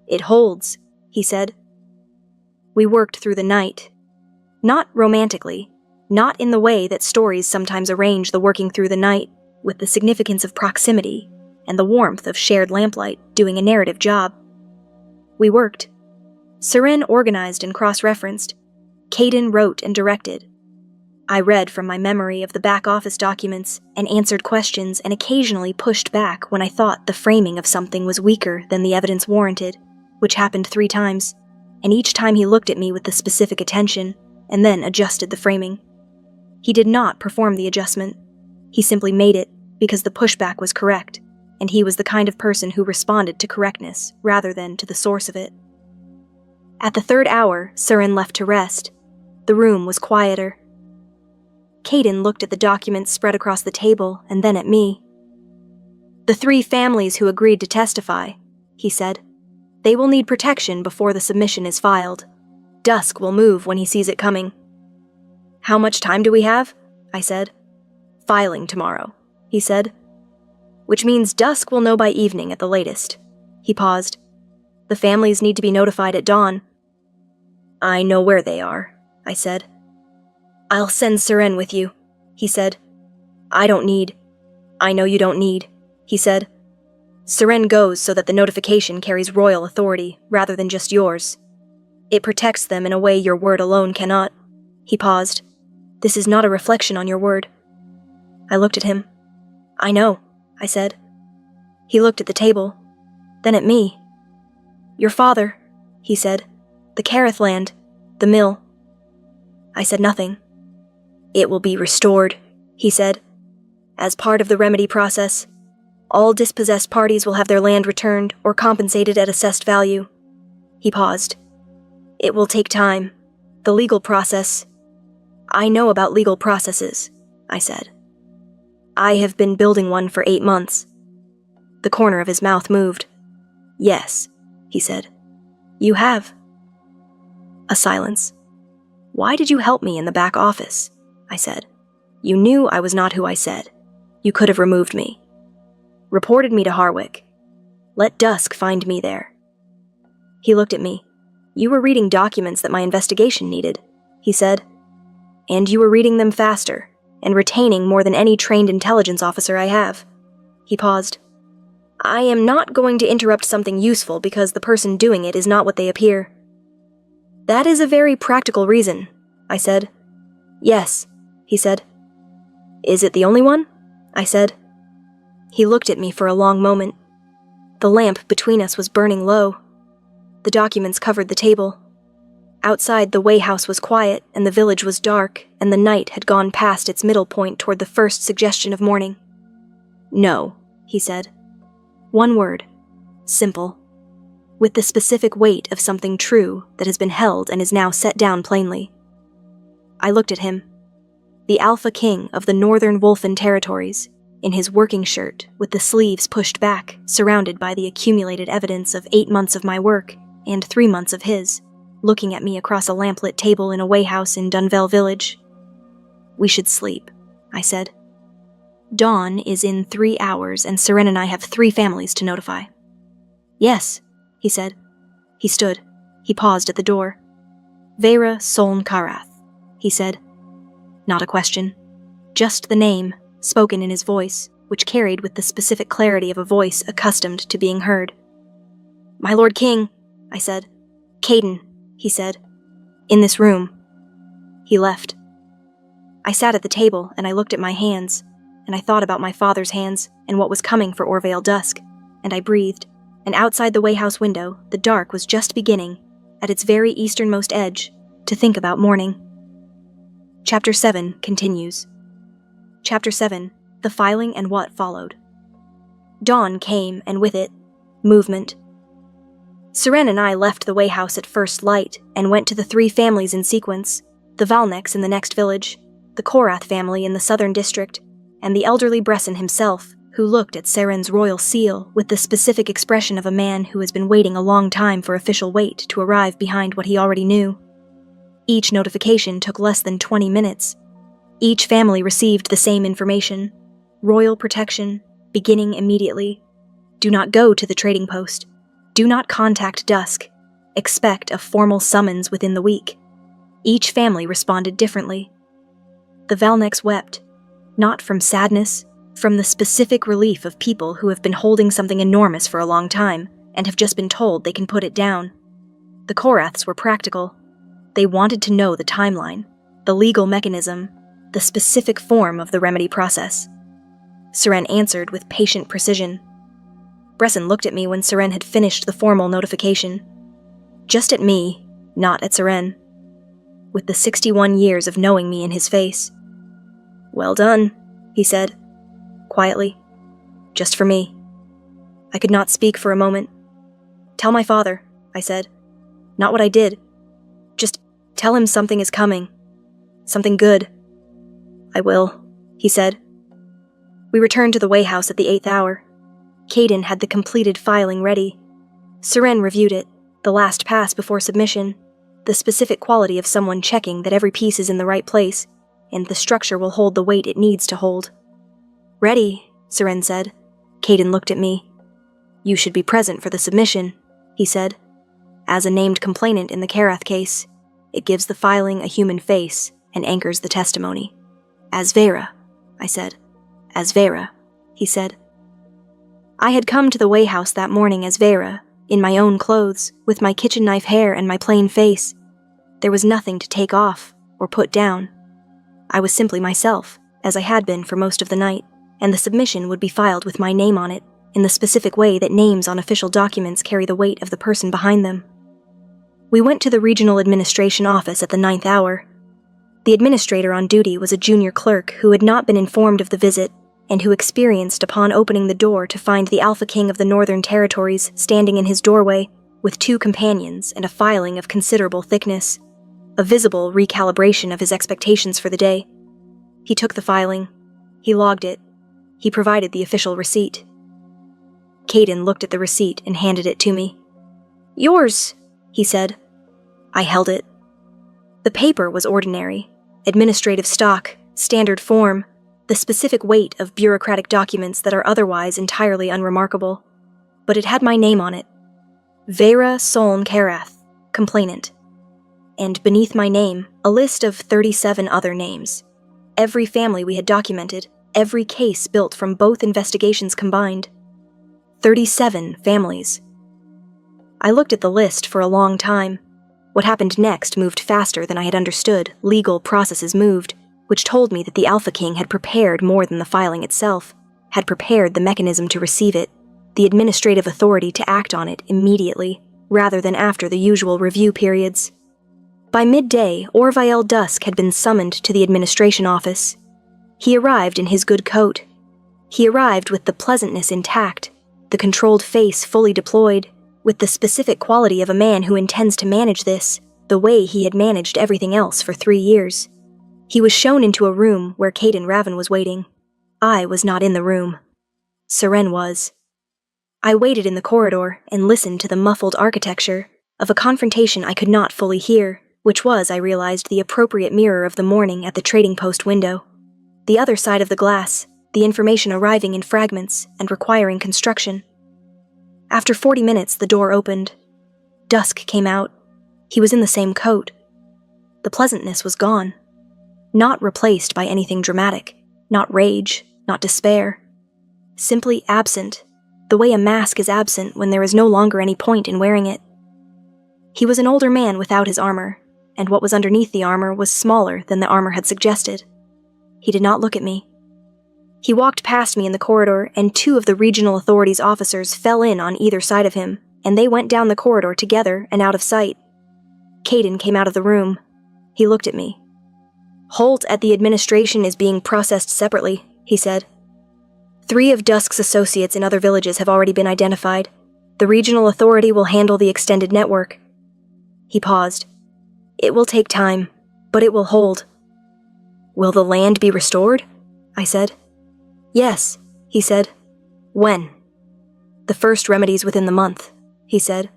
"It holds," he said. We worked through the night. Not romantically, not in the way that stories sometimes arrange the working through the night, with the significance of proximity and the warmth of shared lamplight doing a narrative job. We worked. Seren organized and cross-referenced. Caden wrote and directed. I read from my memory of the back office documents and answered questions and occasionally pushed back when I thought the framing of something was weaker than the evidence warranted, which happened 3 times, and each time he looked at me with the specific attention and then adjusted the framing. He did not perform the adjustment. He simply made it because the pushback was correct, and he was the kind of person who responded to correctness rather than to the source of it. At the 3rd hour, Seren left to rest. The room was quieter. Caden looked at the documents spread across the table and then at me. "The 3 families who agreed to testify," he said. "They will need protection before the submission is filed. Dusk will move when he sees it coming." "How much time do we have?" I said. "Filing tomorrow," he said. "Which means Dusk will know by evening at the latest." He paused. "The families need to be notified at dawn." "I know where they are," I said. "I'll send Seren with you," he said. "I know you don't need," he said. "Seren goes so that the notification carries royal authority rather than just yours. It protects them in a way your word alone cannot." He paused. "This is not a reflection on your word." I looked at him. "I know," I said. He looked at the table, then at me. Your father, he said. The Kareth land. The mill. I said nothing. It will be restored, he said. As part of the remedy process, all dispossessed parties will have their land returned or compensated at assessed value. He paused. It will take time. The legal process. I know about legal processes, I said. I have been building one for 8 months. The corner of his mouth moved. Yes, he said. You have. A silence. Why did you help me in the back office? I said. You knew I was not who I said. You could have removed me. Reported me to Harwick. Let Dusk find me there. He looked at me. You were reading documents that my investigation needed, he said. And you were reading them faster, and retaining more than any trained intelligence officer I have. He paused. I am not going to interrupt something useful because the person doing it is not what they appear. That is a very practical reason, I said. Yes, he said. Is it the only one? I said. He looked at me for a long moment. The lamp between us was burning low. The documents covered the table. Outside, the Way House was quiet, and the village was dark, and the night had gone past its middle point toward the first suggestion of morning. No, he said. One word. Simple. With the specific weight of something true that has been held and is now set down plainly. I looked at him. The Alpha King of the Northern Wolfen Territories, in his working shirt with the sleeves pushed back, surrounded by the accumulated evidence of 8 months of my work and 3 months of his, looking at me across a lamplit table in a Way House in Dunvale Village. We should sleep, I said. Dawn is in 3 hours, and Seren and I have 3 families to notify. Yes, he said. He stood. He paused at the door. Vera Soln Karath, he said. Not a question. Just the name, spoken in his voice, which carried with the specific clarity of a voice accustomed to being heard. My Lord King, I said. Caden, he said. In this room. He left. I sat at the table, and I looked at my hands, and I thought about my father's hands and what was coming for Orvale Dusk, and I breathed, and outside the Way House window, the dark was just beginning, at its very easternmost edge, to think about morning. Chapter 7 continues. Chapter 7, The Filing and What Followed. Dawn came, and with it, movement. Seren and I left the Way House at first light and went to the 3 families in sequence, the Valneks in the next village, the Korath family in the southern district, and the elderly Bresson himself, who looked at Seren's royal seal with the specific expression of a man who has been waiting a long time for official weight to arrive behind what he already knew. Each notification took less than 20 minutes. Each family received the same information. Royal protection, beginning immediately. Do not go to the trading post. Do not contact Dusk. Expect a formal summons within the week. Each family responded differently. The Valneks wept, not from sadness, from the specific relief of people who have been holding something enormous for a long time and have just been told they can put it down. The Koraths were practical. They wanted to know the timeline, the legal mechanism, the specific form of the remedy process. Seren answered with patient precision. Bresson looked at me when Seren had finished the formal notification. Just at me, not at Seren. With the 61 years of knowing me in his face. Well done, he said, quietly. Just for me. I could not speak for a moment. Tell my father, I said. Not what I did. Just tell him something is coming. Something good. I will, he said. We returned to the Way House at the 8th hour. Caden had the completed filing ready. Seren reviewed it, the last pass before submission, the specific quality of someone checking that every piece is in the right place, and the structure will hold the weight it needs to hold. Ready, Seren said. Caden looked at me. You should be present for the submission, he said. As a named complainant in the Karath case, it gives the filing a human face and anchors the testimony. As Vera, I said. As Vera, he said. I had come to the Way House that morning as Vera, in my own clothes, with my kitchen knife hair and my plain face. There was nothing to take off or put down. I was simply myself, as I had been for most of the night, and the submission would be filed with my name on it, in the specific way that names on official documents carry the weight of the person behind them. We went to the regional administration office at the 9th hour. The administrator on duty was a junior clerk who had not been informed of the visit and who experienced upon opening the door to find the Alpha King of the Northern Territories standing in his doorway with 2 companions and a filing of considerable thickness, a visible recalibration of his expectations for the day. He took the filing. He logged it. He provided the official receipt. Caden looked at the receipt and handed it to me. "Yours," he said. I held it. The paper was ordinary, administrative stock, standard form, the specific weight of bureaucratic documents that are otherwise entirely unremarkable. But it had my name on it. Vera Soln Karath, complainant. And beneath my name, a list of 37 other names. Every family we had documented, every case built from both investigations combined. 37 families. I looked at the list for a long time. What happened next moved faster than I had understood legal processes moved, which told me that the Alpha King had prepared more than the filing itself, had prepared the mechanism to receive it, the administrative authority to act on it immediately, rather than after the usual review periods. By midday, Orville Dusk had been summoned to the administration office. He arrived in his good coat. He arrived with the pleasantness intact, the controlled face fully deployed, with the specific quality of a man who intends to manage this, the way he had managed everything else for 3 years. He was shown into a room where Caden Raven was waiting. I was not in the room. Seren was. I waited in the corridor and listened to the muffled architecture of a confrontation I could not fully hear, which was, I realized, the appropriate mirror of the morning at the trading post window. The other side of the glass, the information arriving in fragments and requiring construction. After 40 minutes, the door opened. Dusk came out. He was in the same coat. The pleasantness was gone. Not replaced by anything dramatic, not rage, not despair. Simply absent, the way a mask is absent when there is no longer any point in wearing it. He was an older man without his armor, and what was underneath the armor was smaller than the armor had suggested. He did not look at me. He walked past me in the corridor, and 2 of the regional authorities' officers fell in on either side of him, and they went down the corridor together and out of sight. Caden came out of the room. He looked at me. "Holt at the administration is being processed separately," he said. 3 of Dusk's associates in other villages have already been identified. The regional authority will handle the extended network. He paused. "It will take time, but it will hold." "Will the land be restored?" I said. "Yes," he said. "When?" "The first remedies within the month," he said.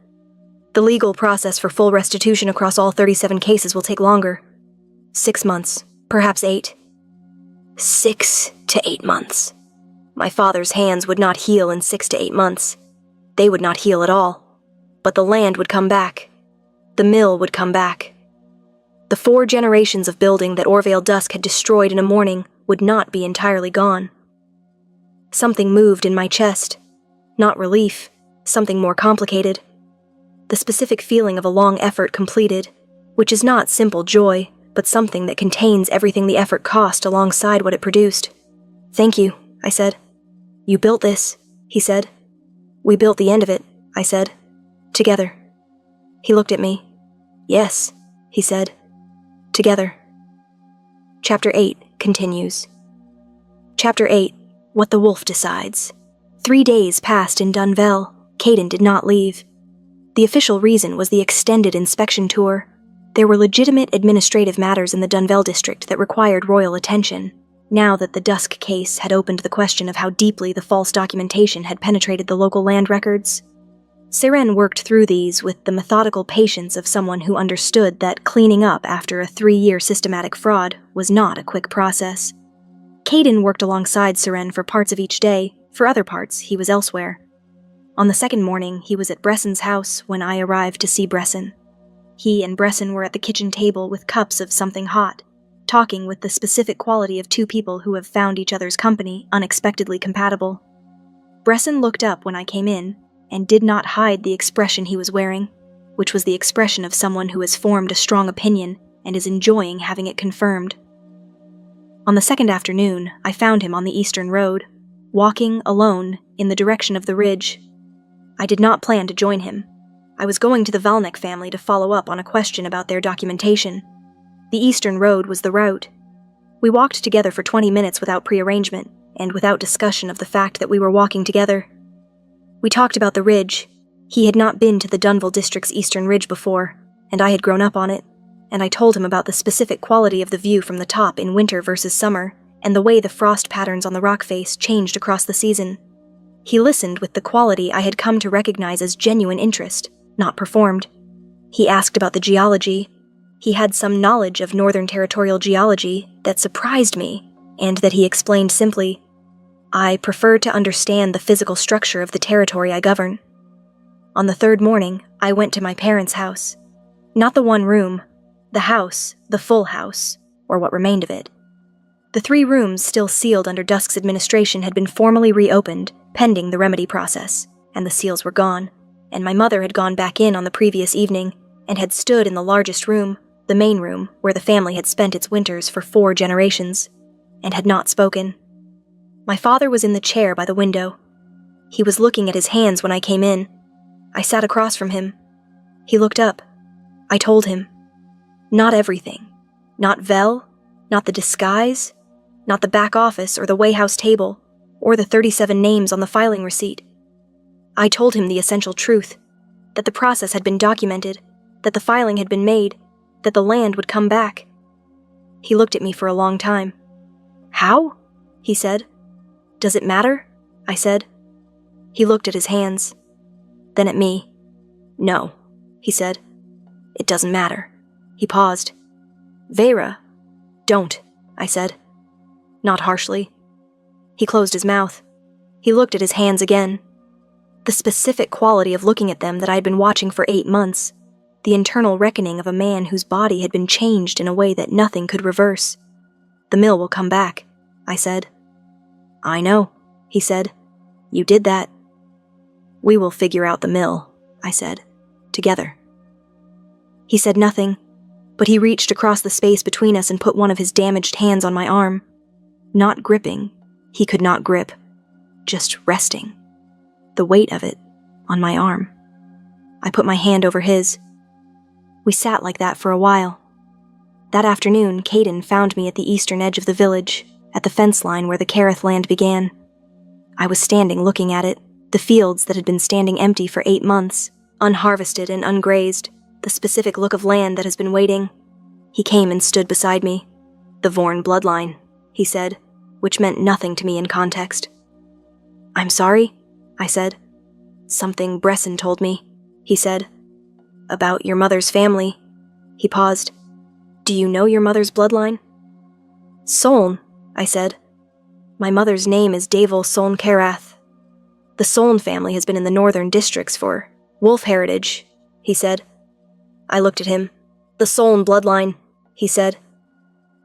"The legal process for full restitution across all 37 cases will take longer. 6 months, perhaps 8. 6 to 8 months. My father's hands would not heal in 6 to 8 months. They would not heal at all. But the land would come back. The mill would come back. The 4 generations of building that Orville Dusk had destroyed in a morning would not be entirely gone. Something moved in my chest. Not relief, something more complicated. The specific feeling of a long effort completed, which is not simple joy, but something that contains everything the effort cost alongside what it produced. "Thank you," I said. "You built this," he said. "We built the end of it," I said. "Together." He looked at me. "Yes," he said. "Together." Chapter 8 continues. Chapter 8. What the Wolf Decides. 3 days passed in Dunville. Caden did not leave. The official reason was the extended inspection tour. There were legitimate administrative matters in the Dunville district that required royal attention, now that the Dusk case had opened the question of how deeply the false documentation had penetrated the local land records. Seren worked through these with the methodical patience of someone who understood that cleaning up after a 3-year systematic fraud was not a quick process. Caden worked alongside Seren for parts of each day. For other parts, he was elsewhere. On the second morning, he was at Bresson's house when I arrived to see Bresson. He and Bresson were at the kitchen table with cups of something hot, talking with the specific quality of 2 people who have found each other's company unexpectedly compatible. Bresson looked up when I came in, and did not hide the expression he was wearing, which was the expression of someone who has formed a strong opinion and is enjoying having it confirmed. On the second afternoon, I found him on the Eastern Road, walking alone in the direction of the ridge. I did not plan to join him. I was going to the Valnek family to follow up on a question about their documentation. The Eastern Road was the route. We walked together for 20 minutes without prearrangement, and without discussion of the fact that we were walking together. We talked about the ridge. He had not been to the Dunville District's Eastern Ridge before, and I had grown up on it, and I told him about the specific quality of the view from the top in winter versus summer, and the way the frost patterns on the rock face changed across the season. He listened with the quality I had come to recognize as genuine interest, not performed. He asked about the geology. He had some knowledge of Northern Territorial geology that surprised me, and that he explained simply, "I prefer to understand the physical structure of the territory I govern." On the third morning, I went to my parents' house. Not the one room, the house, the full house, or what remained of it. The 3 rooms still sealed under Dusk's administration had been formally reopened, pending the remedy process, and the seals were gone, and my mother had gone back in on the previous evening, and had stood in the largest room, the main room, where the family had spent its winters for 4 generations, and had not spoken. My father was in the chair by the window. He was looking at his hands when I came in. I sat across from him. He looked up. I told him. Not everything. Not Vel, not the disguise, not the back office or the Wayhouse table, or the 37 names on the filing receipt. I told him the essential truth, that the process had been documented, that the filing had been made, that the land would come back. He looked at me for a long time. "How?" he said. "Does it matter?" I said. He looked at his hands, then at me. "No," he said. "It doesn't matter." He paused. "Vera, don't," I said. Not harshly. He closed his mouth. He looked at his hands again. The specific quality of looking at them that I had been watching for 8 months, the internal reckoning of a man whose body had been changed in a way that nothing could reverse. "The mill will come back," I said. "I know," he said. "You did that." "We will figure out the mill," I said. "Together." He said nothing, but he reached across the space between us and put one of his damaged hands on my arm. Not gripping. He could not grip. Just resting. The weight of it on my arm. I put my hand over his. We sat like that for a while. That afternoon, Caden found me at the eastern edge of the village, at the fence line where the Kareth land began. I was standing looking at it, the fields that had been standing empty for 8 months, unharvested and ungrazed, the specific look of land that has been waiting. He came and stood beside me. "The Vorn bloodline," he said, which meant nothing to me in context. "I'm sorry," I said. "Something Bresson told me," he said. "About your mother's family." He paused. "Do you know your mother's bloodline?" "Soln," I said. "My mother's name is Davil Soln Karath. The Soln family has been in the northern districts for wolf heritage," he said. I looked at him. "The Soln bloodline," he said.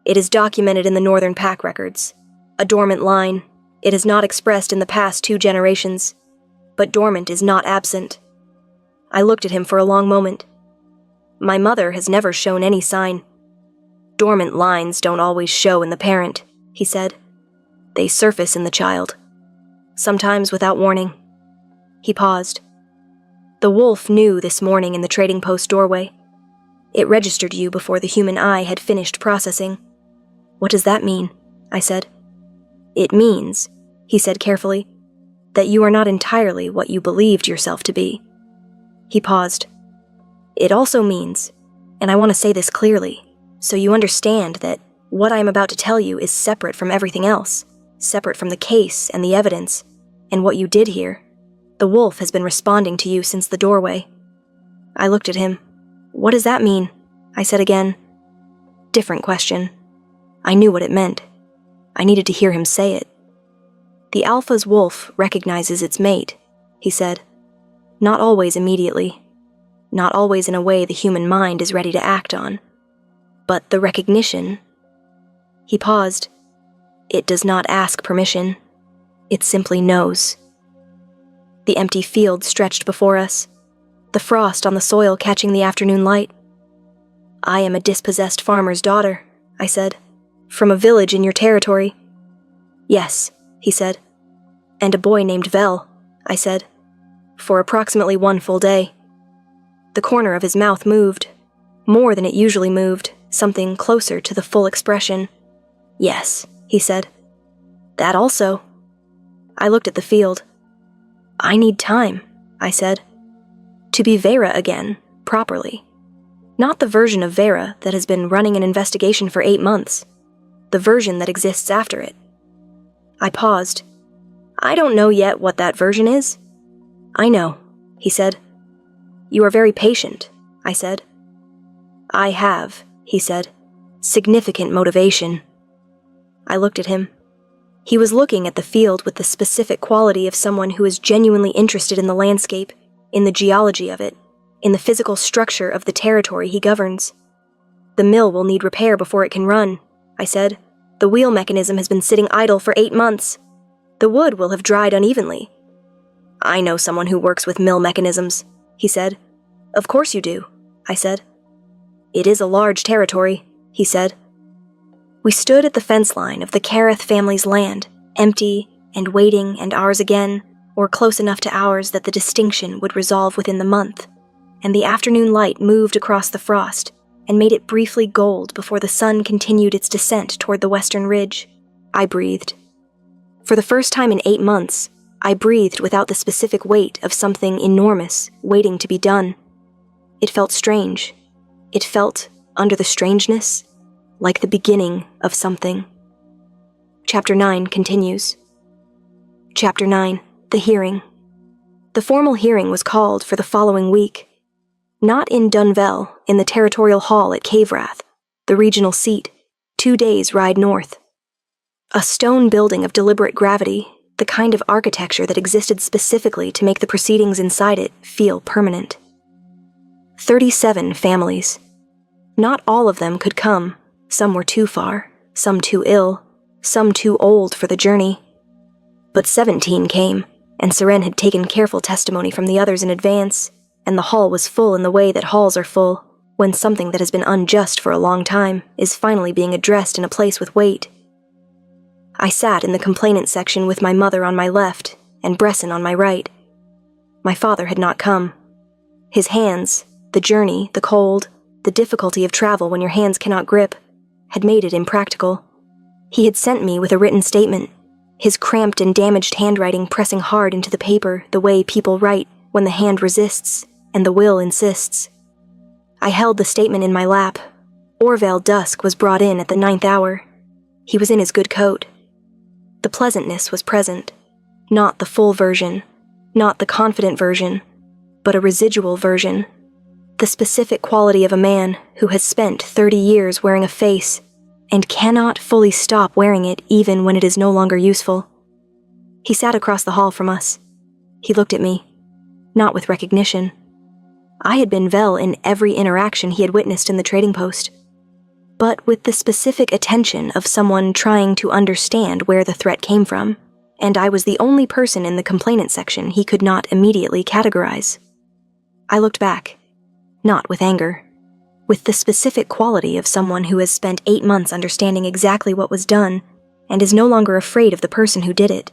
"It is documented in the northern pack records. A dormant line. It is not expressed in the past 2 generations. But dormant is not absent." I looked at him for a long moment. "My mother has never shown any sign. Dormant lines don't always show in the parent," he said. "They surface in the child. Sometimes without warning." He paused. "The wolf knew this morning in the trading post doorway. It registered you before the human eye had finished processing." "What does that mean?" I said. "It means," he said carefully, "that you are not entirely what you believed yourself to be." He paused. "It also means, and I want to say this clearly, so you understand that what I am about to tell you is separate from everything else, separate from the case and the evidence, and what you did here. The wolf has been responding to you since the doorway." I looked at him. "What does that mean?" I said again. Different question. I knew what it meant. I needed to hear him say it. "The alpha's wolf recognizes its mate," he said. "Not always immediately. Not always in a way the human mind is ready to act on. But the recognition..." He paused. "It does not ask permission. It simply knows." The empty field stretched before us, the frost on the soil catching the afternoon light. "I am a dispossessed farmer's daughter," I said, "from a village in your territory." "Yes," he said. "And a boy named Vel," I said, "for approximately 1 full day." The corner of his mouth moved, more than it usually moved, something closer to the full expression. "Yes," he said. "That also." I looked at the field. "I need time," I said. "To be Vera again, properly. Not the version of Vera that has been running an investigation for 8 months. The version that exists after it." I paused. "I don't know yet what that version is." "I know," he said. "You are very patient," I said. "I have," he said, "significant motivation." I looked at him. He was looking at the field with the specific quality of someone who is genuinely interested in the landscape, in the geology of it, in the physical structure of the territory he governs. "The mill will need repair before it can run," I said. "The wheel mechanism has been sitting idle for 8 months. The wood will have dried unevenly." "I know someone who works with mill mechanisms," he said. "Of course you do," I said. "It is a large territory," he said. We stood at the fence line of the Kareth family's land, empty and waiting and ours again, or close enough to ours that the distinction would resolve within the month, and the afternoon light moved across the frost and made it briefly gold before the sun continued its descent toward the western ridge. I breathed. For the first time in 8 months, I breathed without the specific weight of something enormous waiting to be done. It felt strange. It felt, under the strangeness, like the beginning of something. Chapter 9 continues. Chapter 9, The Hearing. The formal hearing was called for the following week. Not in Dunvel, in the Territorial Hall at Caverath, the regional seat, 2 days' ride north. A stone building of deliberate gravity, the kind of architecture that existed specifically to make the proceedings inside it feel permanent. 37 families. Not all of them could come. Some were too far, some too ill, some too old for the journey. But 17 came, and Seren had taken careful testimony from the others in advance, and the hall was full in the way that halls are full, when something that has been unjust for a long time is finally being addressed in a place with weight. I sat in the complainant section with my mother on my left, and Bresson on my right. My father had not come. His hands, the journey, the cold, the difficulty of travel when your hands cannot grip, had made it impractical. He had sent me with a written statement, his cramped and damaged handwriting pressing hard into the paper the way people write when the hand resists and the will insists. I held the statement in my lap. Orville Dusk was brought in at the 9th hour. He was in his good coat. The pleasantness was present, not the full version, not the confident version, but a residual version. The specific quality of a man who has spent 30 years wearing a face and cannot fully stop wearing it even when it is no longer useful. He sat across the hall from us. He looked at me, not with recognition. I had been Vel in every interaction he had witnessed in the trading post, but with the specific attention of someone trying to understand where the threat came from, and I was the only person in the complainant section he could not immediately categorize. I looked back. Not with anger, with the specific quality of someone who has spent 8 months understanding exactly what was done and is no longer afraid of the person who did it.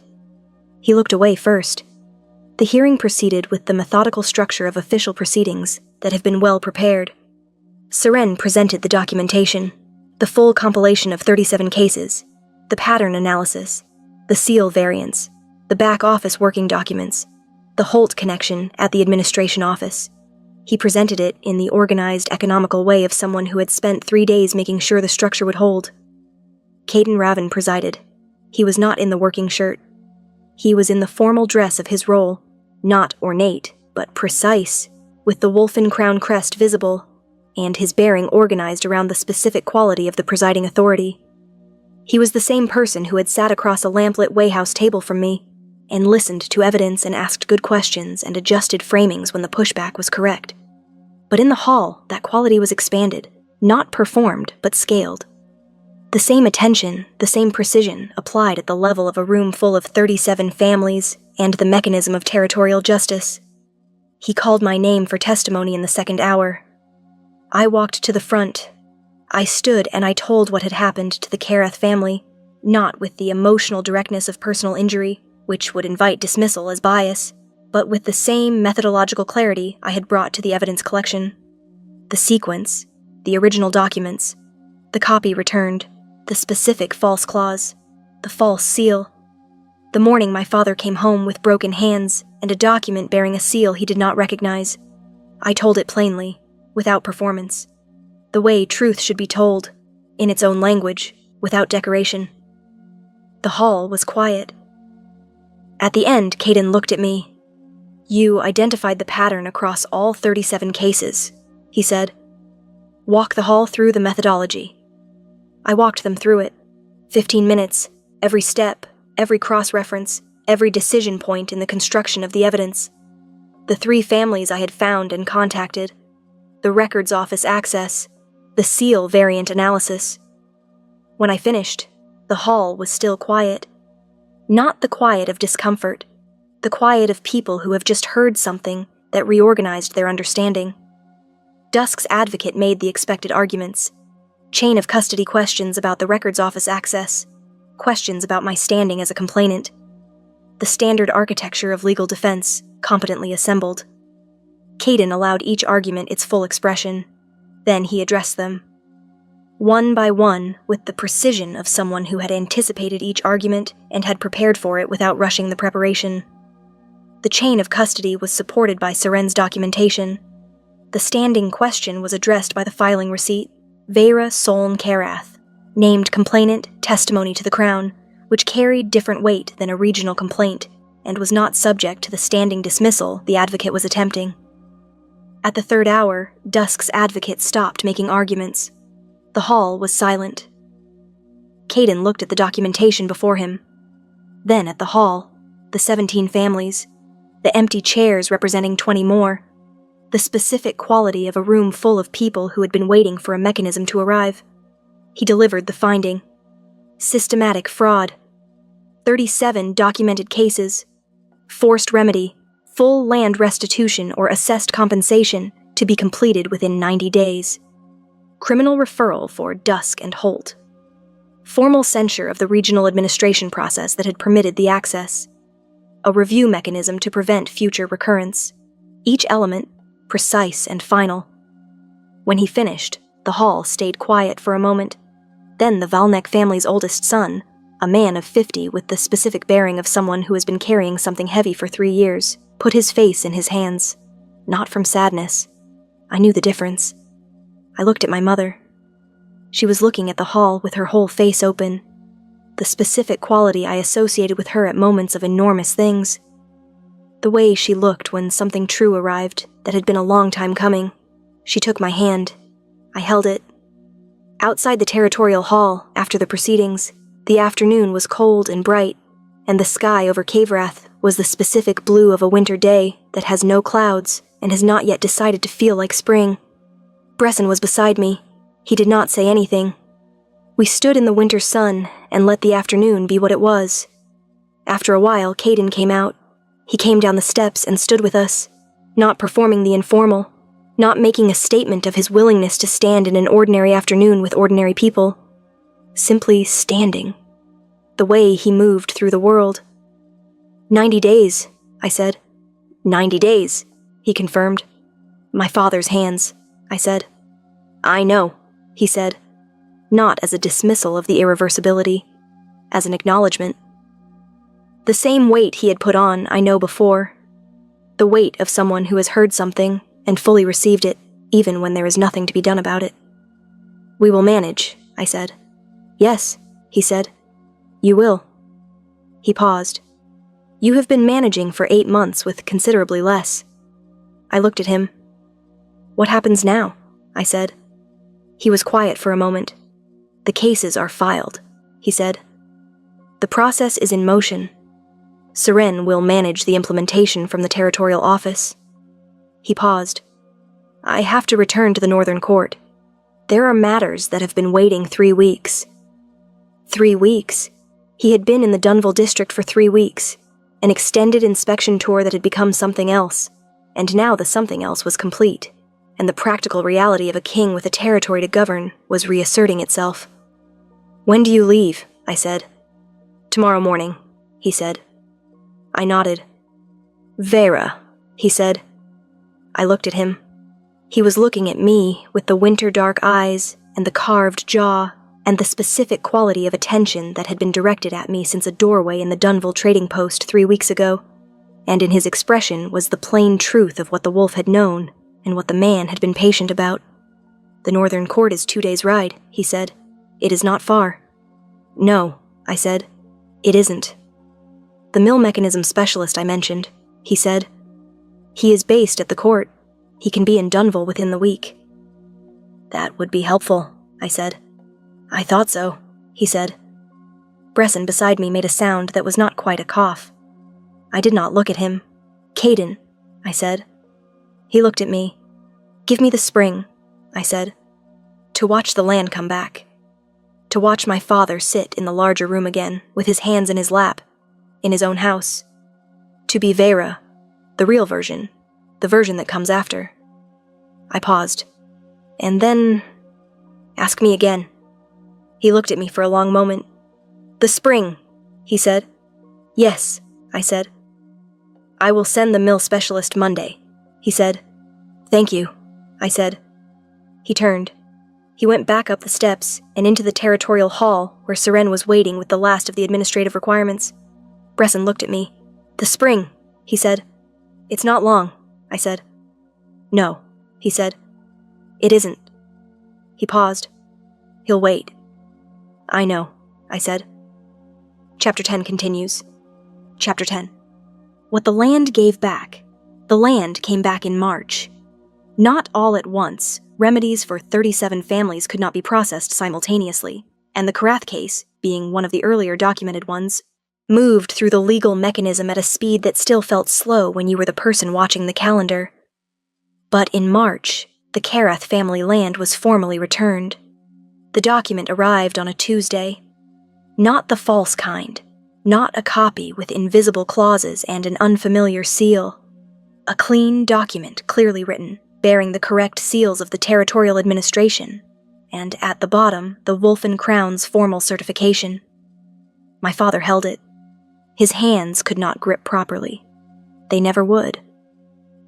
He looked away first. The hearing proceeded with the methodical structure of official proceedings that have been well prepared. Seren presented the documentation, the full compilation of 37 cases, the pattern analysis, the seal variants, the back office working documents, the Holt connection at the administration office. He presented it in the organized, economical way of someone who had spent 3 days making sure the structure would hold. Caden Raven presided. He was not in the working shirt. He was in the formal dress of his role, not ornate, but precise, with the wolfen crown crest visible, and his bearing organized around the specific quality of the presiding authority. He was the same person who had sat across a lamplit weighhouse table from me, and listened to evidence and asked good questions and adjusted framings when the pushback was correct. But in the hall, that quality was expanded, not performed, but scaled. The same attention, the same precision applied at the level of a room full of 37 families and the mechanism of territorial justice. He called my name for testimony in the 2nd hour. I walked to the front. I stood and I told what had happened to the Kareth family, not with the emotional directness of personal injury, which would invite dismissal as bias, but with the same methodological clarity I had brought to the evidence collection. The sequence, the original documents, the copy returned, the specific false clause, the false seal. The morning my father came home with broken hands and a document bearing a seal he did not recognize. I told it plainly, without performance, the way truth should be told, in its own language, without decoration. The hall was quiet. At the end, Caden looked at me. "You identified the pattern across all 37 cases," he said. "Walk the hall through the methodology." I walked them through it. 15 minutes, every step, every cross-reference, every decision point in the construction of the evidence. The 3 families I had found and contacted, the records office access, the seal variant analysis. When I finished, the hall was still quiet. Not the quiet of discomfort, the quiet of people who have just heard something that reorganized their understanding. Dusk's advocate made the expected arguments. Chain of custody questions about the records office access, questions about my standing as a complainant. The standard architecture of legal defense, competently assembled. Caden allowed each argument its full expression. Then he addressed them. One by one, with the precision of someone who had anticipated each argument and had prepared for it without rushing the preparation. The chain of custody was supported by Seren's documentation. The standing question was addressed by the filing receipt, Vera Soln Karath, named complainant, testimony to the Crown, which carried different weight than a regional complaint and was not subject to the standing dismissal the advocate was attempting. At the 3rd hour, Dusk's advocate stopped making arguments. The hall was silent. Caden looked at the documentation before him, then at the hall, the 17 families, the empty chairs representing 20 more, the specific quality of a room full of people who had been waiting for a mechanism to arrive. He delivered the finding. Systematic fraud. 37 documented cases. Forced remedy, full land restitution or assessed compensation to be completed within 90 days. Criminal referral for Dusk and Holt. Formal censure of the regional administration process that had permitted the access. A review mechanism to prevent future recurrence. Each element precise and final. When he finished, the hall stayed quiet for a moment. Then the Valnek family's oldest son, a man of 50 with the specific bearing of someone who has been carrying something heavy for 3 years, put his face in his hands. Not from sadness. I knew the difference. I looked at my mother. She was looking at the hall with her whole face open. The specific quality I associated with her at moments of enormous things. The way she looked when something true arrived that had been a long time coming. She took my hand. I held it. Outside the territorial hall, after the proceedings, the afternoon was cold and bright, and the sky over Kavrath was the specific blue of a winter day that has no clouds and has not yet decided to feel like spring. Bresson was beside me. He did not say anything. We stood in the winter sun and let the afternoon be what it was. After a while, Caden came out. He came down the steps and stood with us, not performing the informal, not making a statement of his willingness to stand in an ordinary afternoon with ordinary people. Simply standing. The way he moved through the world. 90 days, I said. 90 days, he confirmed. My father's hands, I said. I know, he said. Not as a dismissal of the irreversibility, as an acknowledgement. The same weight he had put on, I know before. The weight of someone who has heard something and fully received it, even when there is nothing to be done about it. We will manage, I said. Yes, he said. You will. He paused. You have been managing for 8 months with considerably less. I looked at him. What happens now? I said. He was quiet for a moment. The cases are filed, he said. The process is in motion. Seren will manage the implementation from the territorial office. He paused. I have to return to the Northern Court. There are matters that have been waiting 3 weeks. 3 weeks? He had been in the Dunville district for 3 weeks, an extended inspection tour that had become something else, and now the something else was complete, and the practical reality of a king with a territory to govern was reasserting itself. When do you leave? I said. Tomorrow morning, he said. I nodded. "Vera," he said. I looked at him. He was looking at me with the winter-dark eyes and the carved jaw and the specific quality of attention that had been directed at me since a doorway in the Dunville trading post 3 weeks ago, and in his expression was the plain truth of what the wolf had known and what the man had been patient about. "The Northern Court is 2 days' ride," he said. "It is not far." "No," I said. "It isn't." "The mill mechanism specialist I mentioned," he said. "He is based at the court. He can be in Dunville within the week." "That would be helpful," I said. "I thought so," he said. Bresson beside me made a sound that was not quite a cough. I did not look at him. "Caden," I said. He looked at me. "Give me the spring," I said. "To watch the land come back. To watch my father sit in the larger room again, with his hands in his lap, in his own house. To be Vera, the real version, the version that comes after." I paused. "And then... ask me again." He looked at me for a long moment. "The spring," he said. "Yes," I said. "I will send the mill specialist Monday," he said. "Thank you," I said. He turned. He went back up the steps and into the territorial hall where Seren was waiting with the last of the administrative requirements. Bresson looked at me. "The spring," he said. "It's not long," I said. "No," he said. "It isn't." He paused. "He'll wait." "I know," I said. Chapter 10 continues. Chapter 10. What the land gave back. The land came back in March. Not all at once. Remedies for 37 families could not be processed simultaneously, and the Karath case, being one of the earlier documented ones, moved through the legal mechanism at a speed that still felt slow when you were the person watching the calendar. But in March, the Karath family land was formally returned. The document arrived on a Tuesday. Not the false kind. Not a copy with invisible clauses and an unfamiliar seal. A clean document, clearly written, bearing the correct seals of the territorial administration, and at the bottom, the Wolf and Crown's formal certification. My father held it. His hands could not grip properly. They never would.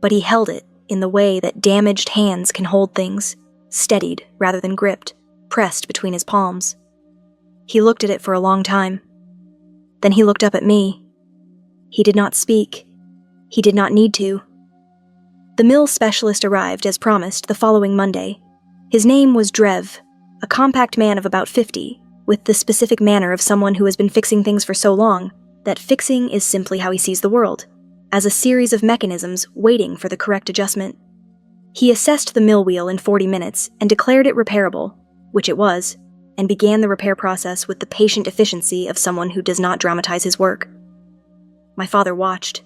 But he held it in the way that damaged hands can hold things, steadied rather than gripped, pressed between his palms. He looked at it for a long time. Then he looked up at me. He did not speak. He did not need to. The mill specialist arrived, as promised, the following Monday. His name was Drev, a compact man of about 50, with the specific manner of someone who has been fixing things for so long that fixing is simply how he sees the world, as a series of mechanisms waiting for the correct adjustment. He assessed the mill wheel in 40 minutes and declared it repairable, which it was, and began the repair process with the patient efficiency of someone who does not dramatize his work. My father watched.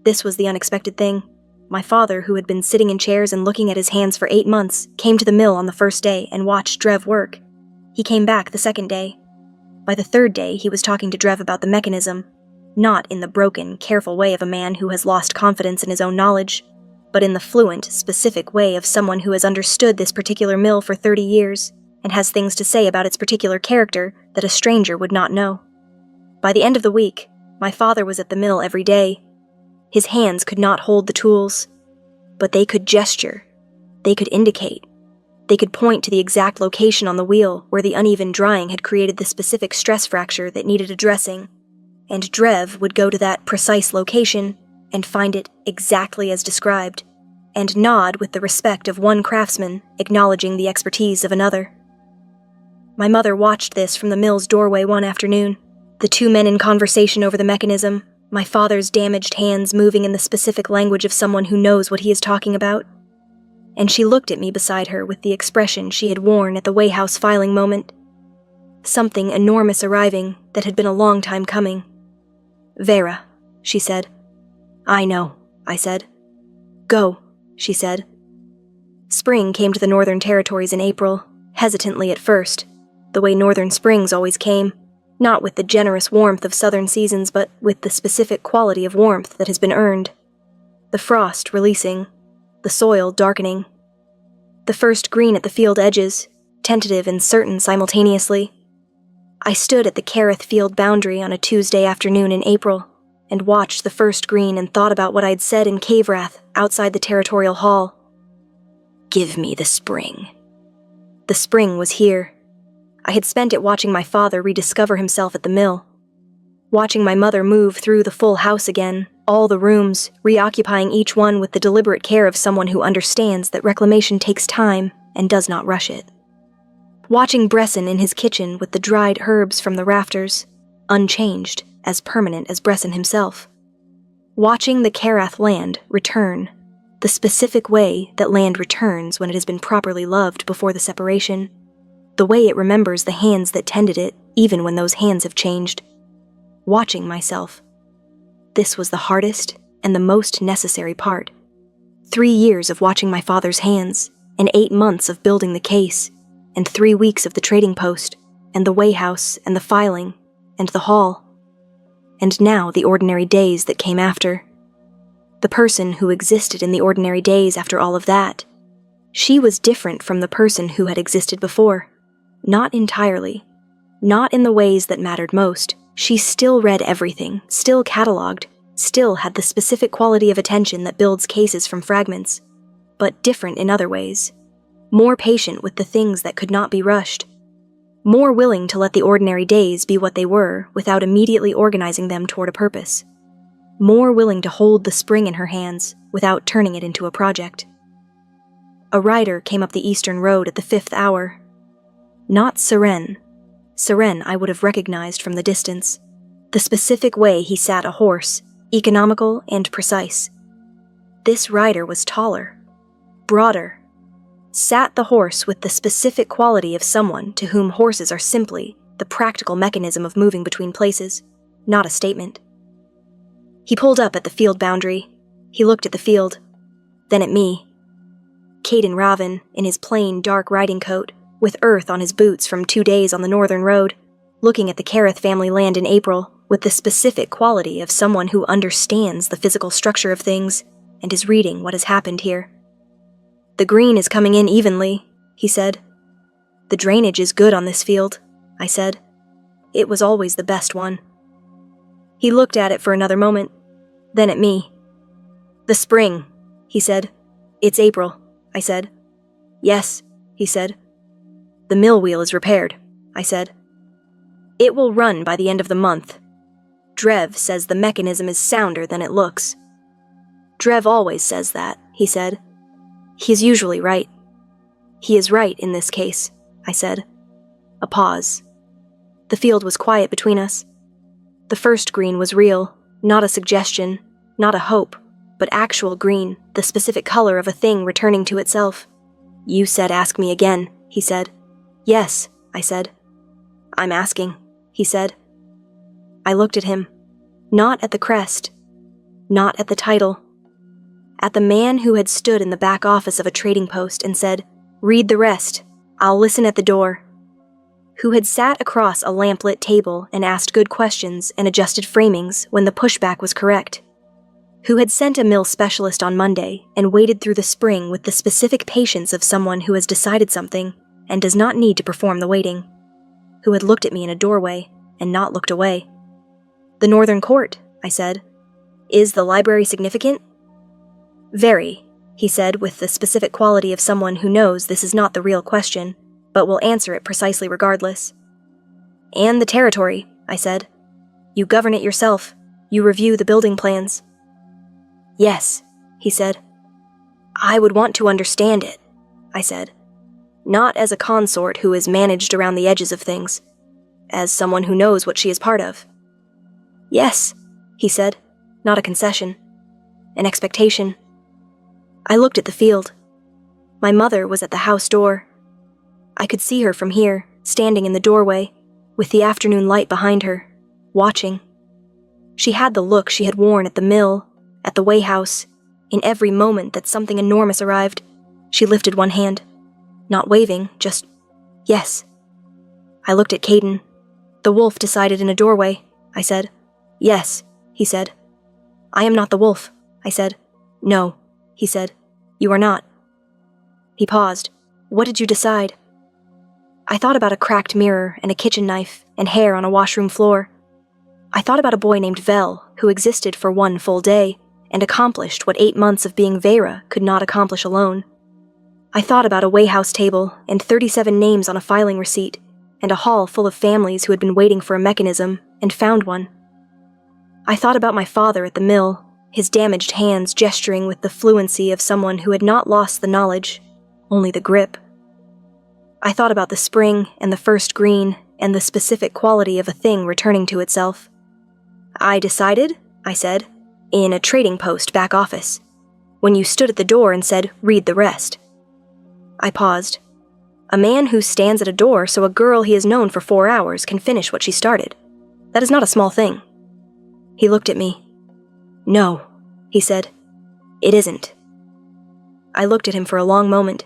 This was the unexpected thing. My father, who had been sitting in chairs and looking at his hands for 8 months, came to the mill on the first day and watched Drev work. He came back the second day. By the third day, he was talking to Drev about the mechanism, not in the broken, careful way of a man who has lost confidence in his own knowledge, but in the fluent, specific way of someone who has understood this particular mill for 30 years and has things to say about its particular character that a stranger would not know. By the end of the week, my father was at the mill every day. His hands could not hold the tools, but they could gesture. They could indicate. They could point to the exact location on the wheel where the uneven drying had created the specific stress fracture that needed addressing, and Drev would go to that precise location and find it exactly as described, and nod with the respect of one craftsman acknowledging the expertise of another. My mother watched this from the mill's doorway one afternoon, the two men in conversation over the mechanism, my father's damaged hands moving in the specific language of someone who knows what he is talking about. And she looked at me beside her with the expression she had worn at the Wayhouse filing moment. Something enormous arriving that had been a long time coming. "Vera," she said. "I know," I said. "Go," she said. Spring came to the Northern Territories in April, hesitantly at first, the way Northern springs always came, not with the generous warmth of southern seasons, but with the specific quality of warmth that has been earned. The frost releasing, the soil darkening. The first green at the field edges, tentative and certain simultaneously. I stood at the Karath field boundary on a Tuesday afternoon in April, and watched the first green and thought about what I'd said in Cave Wrath outside the territorial hall. Give me the spring. The spring was here. I had spent it watching my father rediscover himself at the mill. Watching my mother move through the full house again, all the rooms, reoccupying each one with the deliberate care of someone who understands that reclamation takes time and does not rush it. Watching Bresson in his kitchen with the dried herbs from the rafters, unchanged, as permanent as Bresson himself. Watching the Karath land return, the specific way that land returns when it has been properly loved before the separation, the way it remembers the hands that tended it even when those hands have changed. Watching myself. This was the hardest and the most necessary part. 3 years of watching my father's hands, and 8 months of building the case, and 3 weeks of the trading post, and the weigh house, and the filing, and the hall. And now the ordinary days that came after. The person who existed in the ordinary days after all of that. She was different from the person who had existed before. Not entirely. Not in the ways that mattered most. She still read everything, still cataloged, still had the specific quality of attention that builds cases from fragments, but different in other ways. More patient with the things that could not be rushed. More willing to let the ordinary days be what they were without immediately organizing them toward a purpose. More willing to hold the spring in her hands without turning it into a project. A rider came up the eastern road at the 5th hour. Not Seren. Seren I would have recognized from the distance. The specific way he sat a horse, economical and precise. This rider was taller, broader, sat the horse with the specific quality of someone to whom horses are simply the practical mechanism of moving between places, not a statement. He pulled up at the field boundary. He looked at the field, then at me. Caden Raven, in his plain, dark riding coat, with earth on his boots from 2 days on the northern road, looking at the Karath family land in April with the specific quality of someone who understands the physical structure of things and is reading what has happened here. The green is coming in evenly, he said. The drainage is good on this field, I said. It was always the best one. He looked at it for another moment, then at me. The spring, he said. It's April, I said. Yes, he said. The mill wheel is repaired, I said. It will run by the end of the month. Drev says the mechanism is sounder than it looks. Drev always says that, he said. He is usually right. He is right in this case, I said. A pause. The field was quiet between us. The first green was real, not a suggestion, not a hope, but actual green, the specific color of a thing returning to itself. You said ask me again, he said. Yes, I said. I'm asking, he said. I looked at him, not at the crest, not at the title, at the man who had stood in the back office of a trading post and said, read the rest, I'll listen at the door, who had sat across a lamplit table and asked good questions and adjusted framings when the pushback was correct, who had sent a mill specialist on Monday and waited through the spring with the specific patience of someone who has decided something and does not need to perform the waiting, who had looked at me in a doorway and not looked away. The Northern Court, I said. Is the library significant? Very, he said with the specific quality of someone who knows this is not the real question, but will answer it precisely regardless. And the territory, I said. You govern it yourself. You review the building plans. Yes, he said. I would want to understand it, I said. Not as a consort who is managed around the edges of things, as someone who knows what she is part of. Yes, he said, not a concession, an expectation. I looked at the field. My mother was at the house door. I could see her from here, standing in the doorway, with the afternoon light behind her, watching. She had the look she had worn at the mill, at the weigh house. In every moment that something enormous arrived, she lifted one hand. Not waving, just, yes. I looked at Caden. The wolf decided in a doorway, I said. Yes, he said. I am not the wolf, I said. No, he said. You are not. He paused. What did you decide? I thought about a cracked mirror and a kitchen knife and hair on a washroom floor. I thought about a boy named Vel, who existed for one full day, and accomplished what 8 months of being Vera could not accomplish alone. I thought about a weighhouse table and 37 names on a filing receipt, and a hall full of families who had been waiting for a mechanism and found one. I thought about my father at the mill, his damaged hands gesturing with the fluency of someone who had not lost the knowledge, only the grip. I thought about the spring and the first green and the specific quality of a thing returning to itself. I decided, I said, in a trading post back office, when you stood at the door and said, "Read the rest." I paused. A man who stands at a door so a girl he has known for 4 hours can finish what she started. That is not a small thing. He looked at me. "No," he said. "It isn't." I looked at him for a long moment.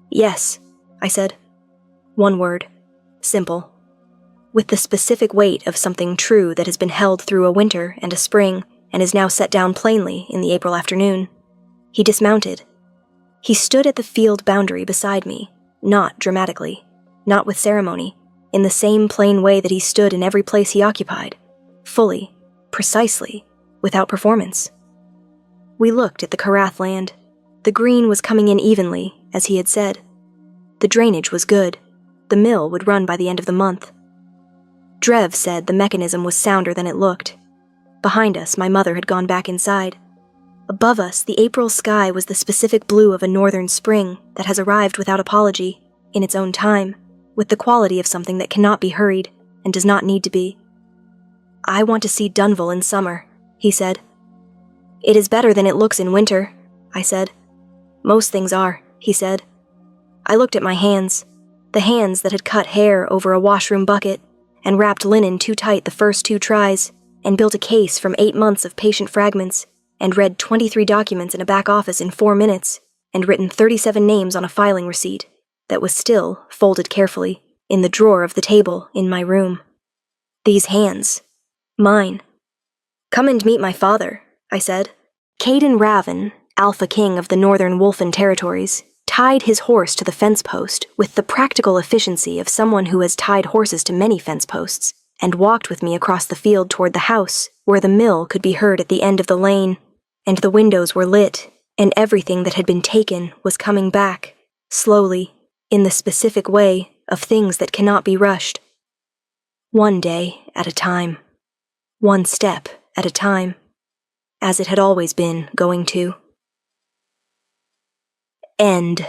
"Yes," I said. One word. Simple. With the specific weight of something true that has been held through a winter and a spring and is now set down plainly in the April afternoon. He dismounted. He stood at the field boundary beside me, not dramatically, not with ceremony, in the same plain way that he stood in every place he occupied, fully, precisely, without performance. We looked at the Karath land. The green was coming in evenly, as he had said. The drainage was good. The mill would run by the end of the month. Drev said the mechanism was sounder than it looked. Behind us, my mother had gone back inside. Above us, the April sky was the specific blue of a northern spring that has arrived without apology, in its own time, with the quality of something that cannot be hurried and does not need to be. "I want to see Dunville in summer," he said. "It is better than it looks in winter," I said. "Most things are," he said. I looked at my hands, the hands that had cut hair over a washroom bucket and wrapped linen too tight the first 2 tries, and built a case from 8 months of patient fragments, and read 23 documents in a back office in 4 minutes, and written 37 names on a filing receipt that was still, folded carefully, in the drawer of the table in my room. These hands. Mine. "Come and meet my father," I said. Caden Raven, Alpha King of the Northern Wolfen Territories, tied his horse to the fence post with the practical efficiency of someone who has tied horses to many fence posts, and walked with me across the field toward the house, where the mill could be heard at the end of the lane, and the windows were lit, and everything that had been taken was coming back, slowly, in the specific way of things that cannot be rushed. One day at a time. One step at a time. As it had always been going to. End.